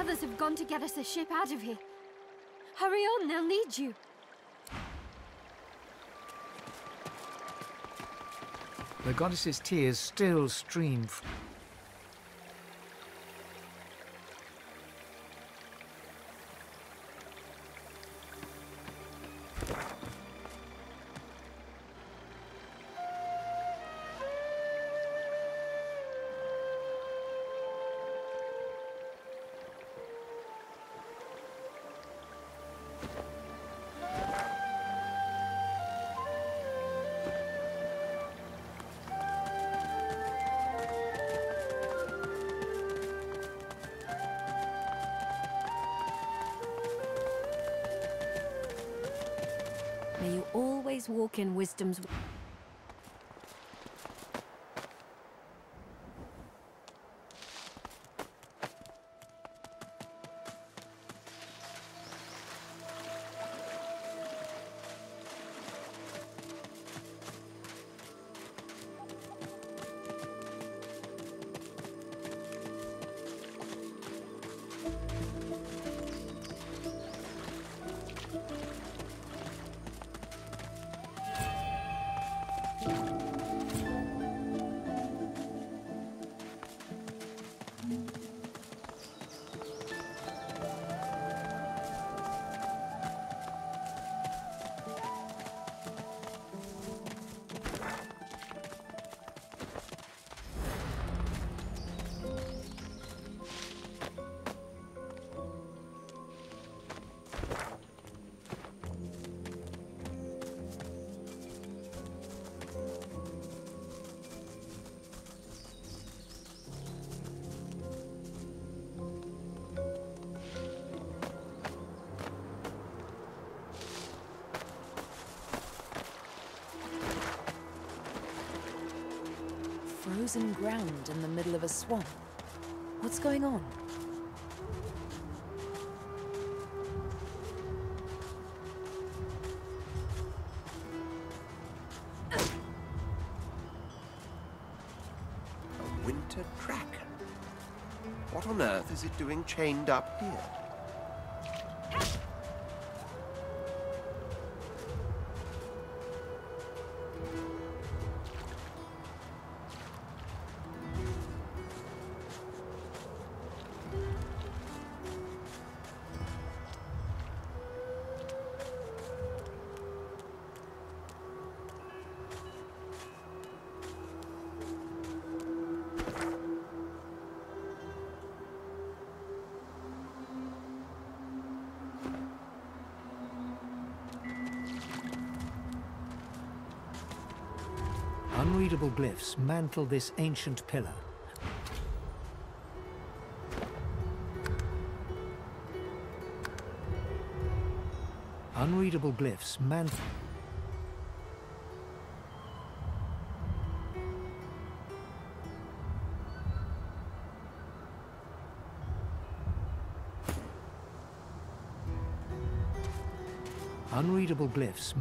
others have gone to get us a ship out of here. Hurry on, they'll need you. The goddess's tears still stream. May you always walk in wisdom's... Frozen ground in the middle of a swamp. What's going on? A winter dragon? What on earth is it doing chained up here? Unreadable glyphs mantle this ancient pillar. Unreadable glyphs mantle... Unreadable glyphs...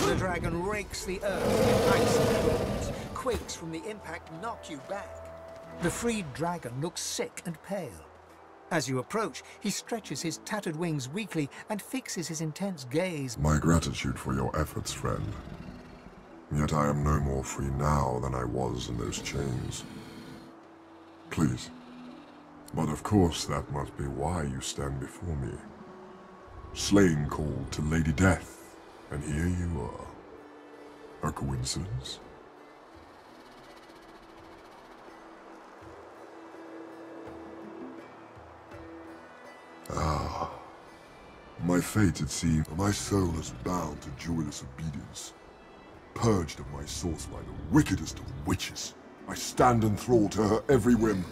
The dragon rakes the earth with icy claws. Quakes from the impact knock you back. The freed dragon looks sick and pale. As you approach, he stretches his tattered wings weakly and fixes his intense gaze. My gratitude for your efforts, friend. Yet I am no more free now than I was in those chains. Please. But of course that must be why you stand before me. Slain called to Lady Death. And here you are. A coincidence? Ah. My fate, it seems. My soul is bound to joyless obedience. Purged of my source by the wickedest of witches. I stand enthralled to her every whim.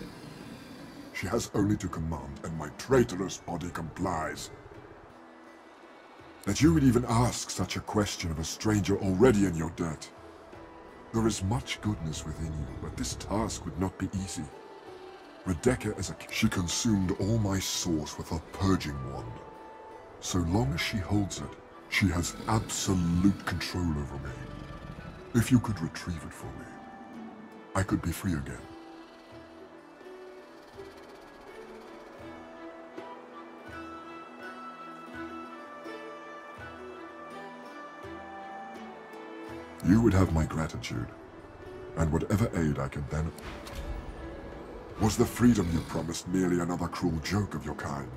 She has only to command, and my traitorous body complies. That you would even ask such a question of a stranger already in your debt. There is much goodness within you, but this task would not be easy. Rebecca as a... She consumed all my source with her purging wand. So long as she holds it, she has absolute control over me. If you could retrieve it for me, I could be free again. You would have my gratitude, and whatever aid I can then... Was the freedom you promised merely another cruel joke of your kind?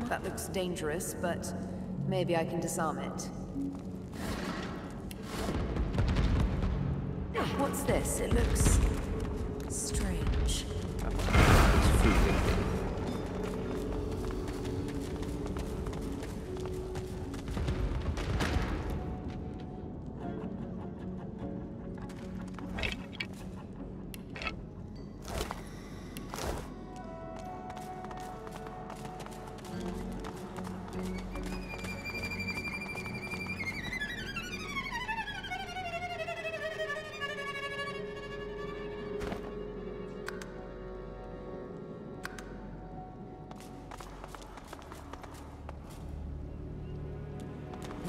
That looks dangerous, but maybe I can disarm it. What's this? It looks strange. It's food.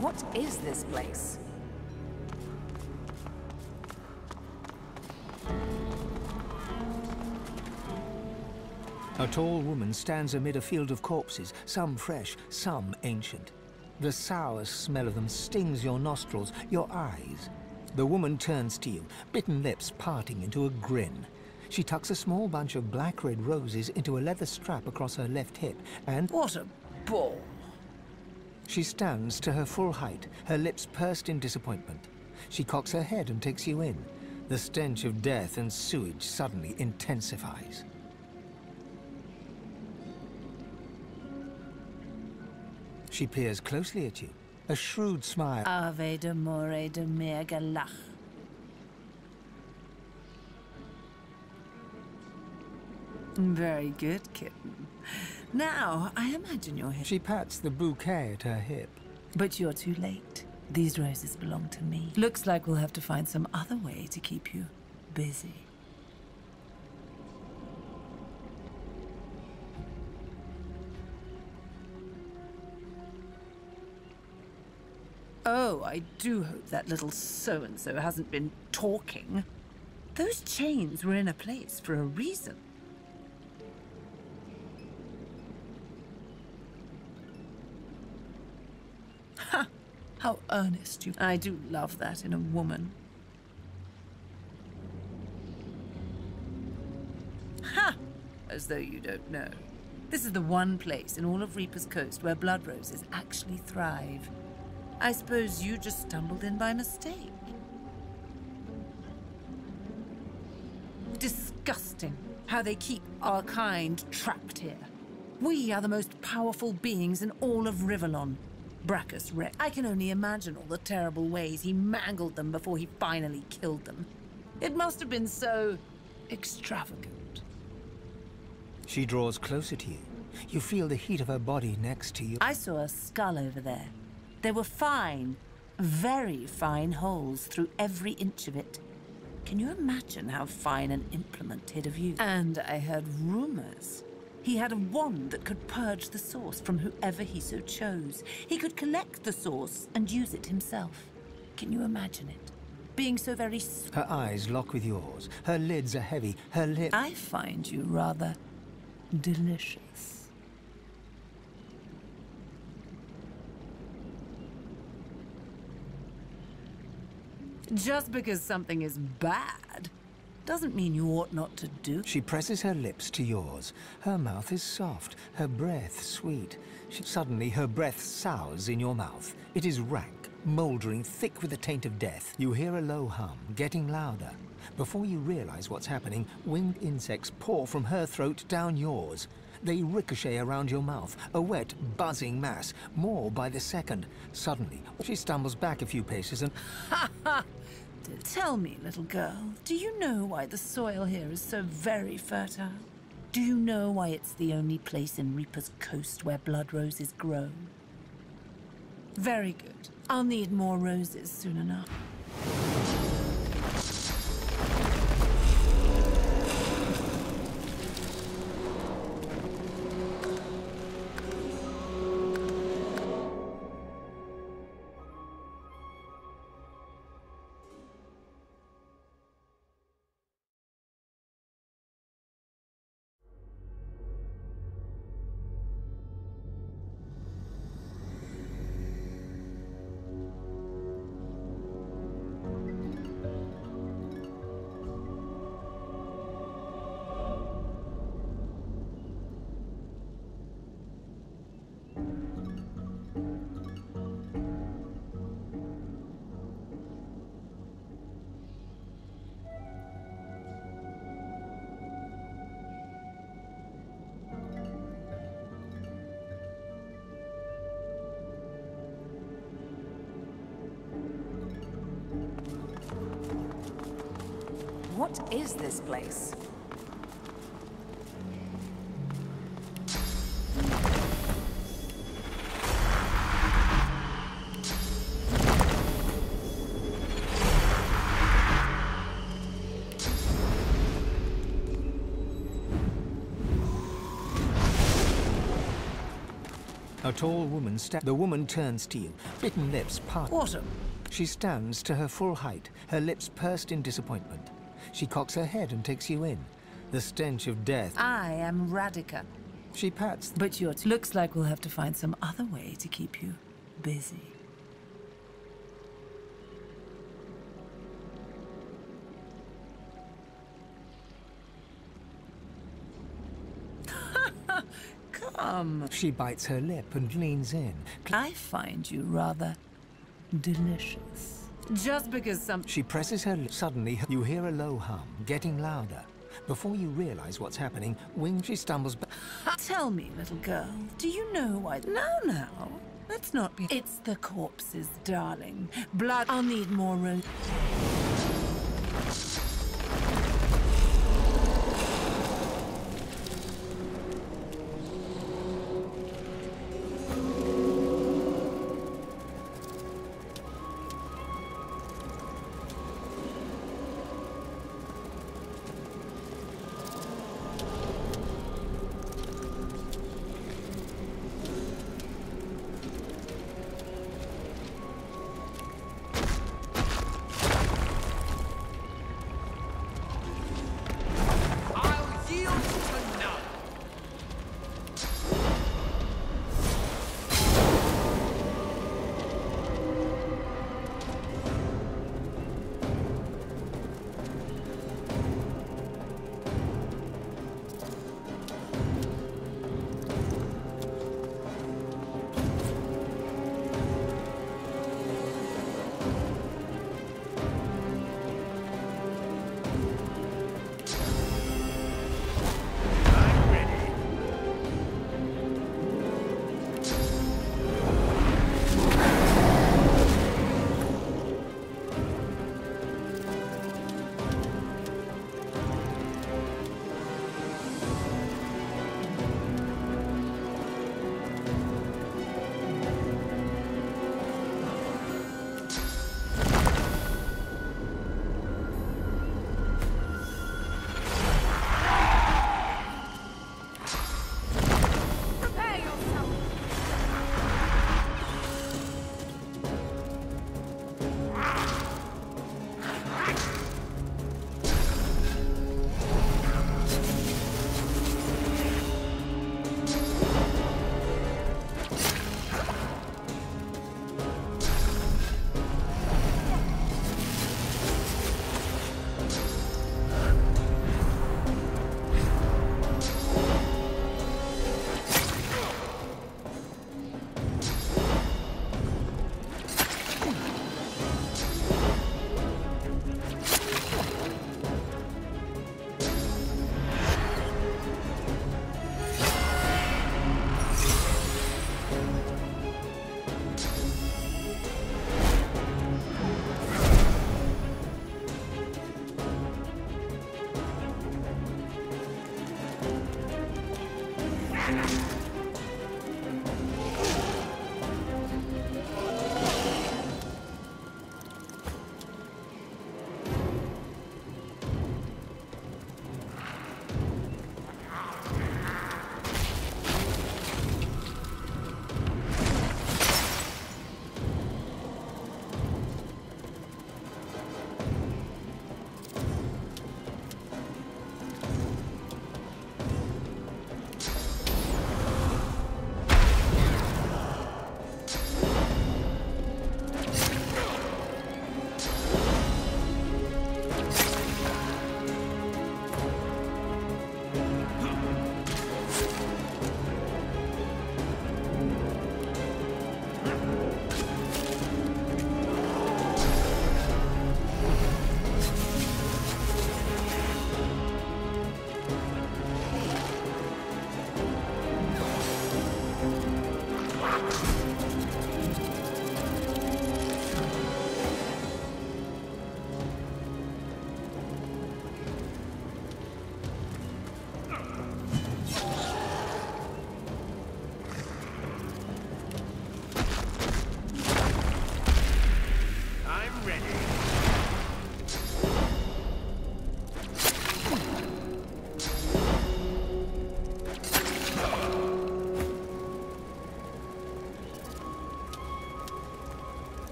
What is this place? A tall woman stands amid a field of corpses, some fresh, some ancient. The sour smell of them stings your nostrils, your eyes. The woman turns to you, bitten lips parting into a grin. She tucks a small bunch of black-red roses into a leather strap across her left hip and... What a ball! She stands to her full height, her lips pursed in disappointment. She cocks her head and takes you in. The stench of death and sewage suddenly intensifies. She peers closely at you, a shrewd smile. Ave de more de mergalach. Very good, kitten. Now, I imagine you're here. She pats the bouquet at her hip. But you're too late. These roses belong to me. Looks like we'll have to find some other way to keep you busy. Oh, I do hope that little so-and-so hasn't been talking. Those chains were in a place for a reason. Ha! How earnest you... I do love that in a woman. Ha! As though you don't know. This is the one place in all of Reaper's Coast where blood roses actually thrive. I suppose you just stumbled in by mistake. Disgusting how they keep our kind trapped here. We are the most powerful beings in all of Rivellon. Brachus Rex. I can only imagine all the terrible ways he mangled them before he finally killed them. It must have been so extravagant. She draws closer to you. You feel the heat of her body next to you. I saw a skull over there. There were fine, very fine holes through every inch of it. Can you imagine how fine an implement he'd have used? And I heard rumors. He had a wand that could purge the source from whoever he so chose. He could collect the source and use it himself. Can you imagine it? Being so very... Her eyes lock with yours. Her lids are heavy. Her lips... I find you rather delicious. Just because something is bad doesn't mean you ought not to do. She presses her lips to yours. Her mouth is soft, her breath sweet. Suddenly, her breath sours in your mouth. It is rank, mouldering, thick with the taint of death. You hear a low hum, getting louder. Before you realize what's happening, winged insects pour from her throat down yours. They ricochet around your mouth, a wet, buzzing mass, more by the second. Suddenly, she stumbles back a few paces and... Ha ha! Tell me, little girl, do you know why the soil here is so very fertile? Do you know why it's the only place in Reaper's Coast where blood roses grow? Very good. I'll need more roses soon enough. What is this place? A tall woman The woman turns to you, bitten lips part. What a... She stands to her full height, her lips pursed in disappointment. She cocks her head and takes you in. The stench of death. I am Radica. She pats... But looks like we'll have to find some other way to keep you busy. Come. She bites her lip and leans in. I find you rather delicious. Just because some... She presses her lips. Suddenly, you hear a low hum, getting louder. Before you realize what's happening, she stumbles back. Tell me, little girl, do you know why... Now, let's not be... It's the corpses, darling. Blood... I'll need more road...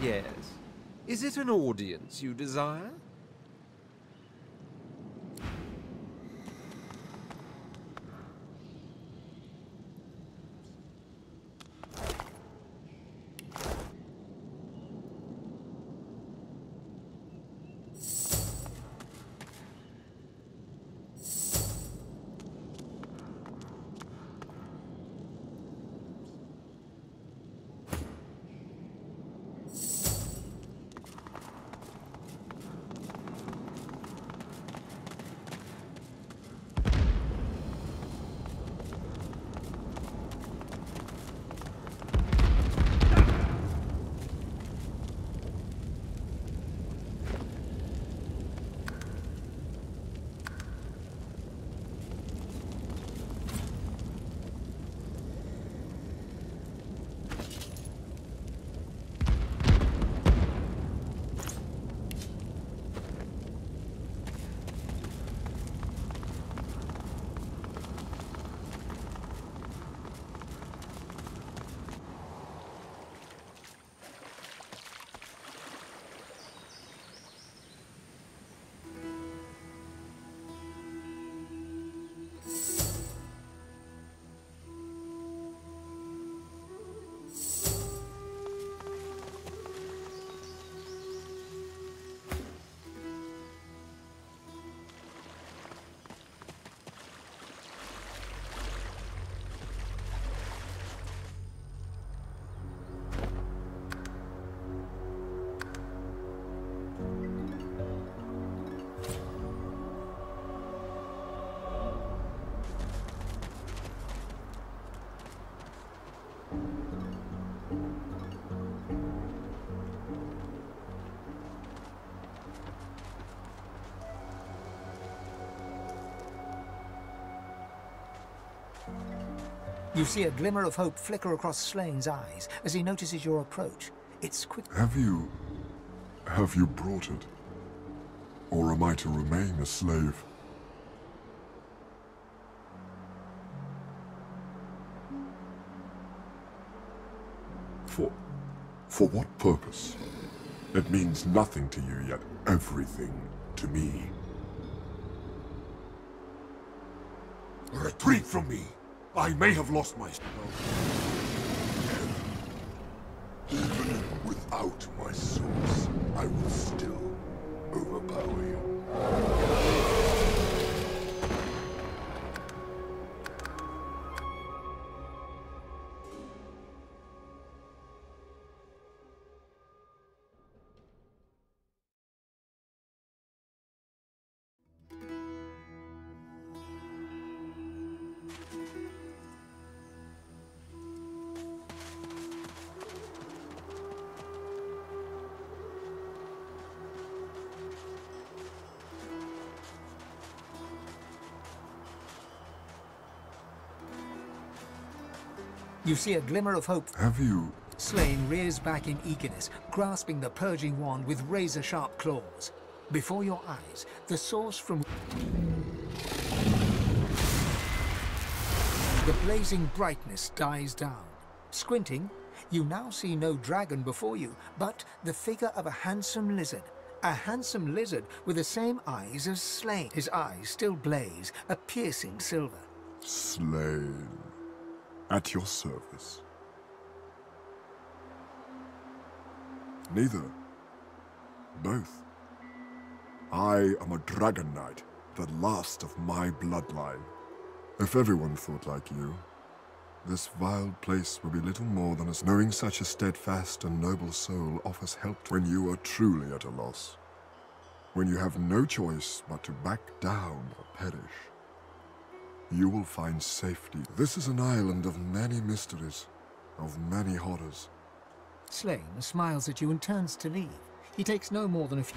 Yes. Is it an audience you desire? You see a glimmer of hope flicker across Slane's eyes as he notices your approach. It's quick. Have you brought it? Or am I to remain a slave? For what purpose? It means nothing to you, yet everything to me. Retreat from me! I may have lost my spell. Even without my source, I will still overpower you. You see a glimmer of hope. Have you? Slane rears back in eagerness, grasping the purging wand with razor-sharp claws. Before your eyes, the source from the blazing brightness dies down. Squinting, you now see no dragon before you, but the figure of a handsome lizard. A handsome lizard with the same eyes as Slane. His eyes still blaze, a piercing silver. Slane. At your service. Neither. Both. I am a dragon knight, the last of my bloodline. If everyone thought like you, this vile place would be little more than as knowing such a steadfast and noble soul offers help when you are truly at a loss. When you have no choice but to back down or perish. You will find safety. This is an island of many mysteries, of many horrors. Slane smiles at you and turns to leave. He takes no more than a few...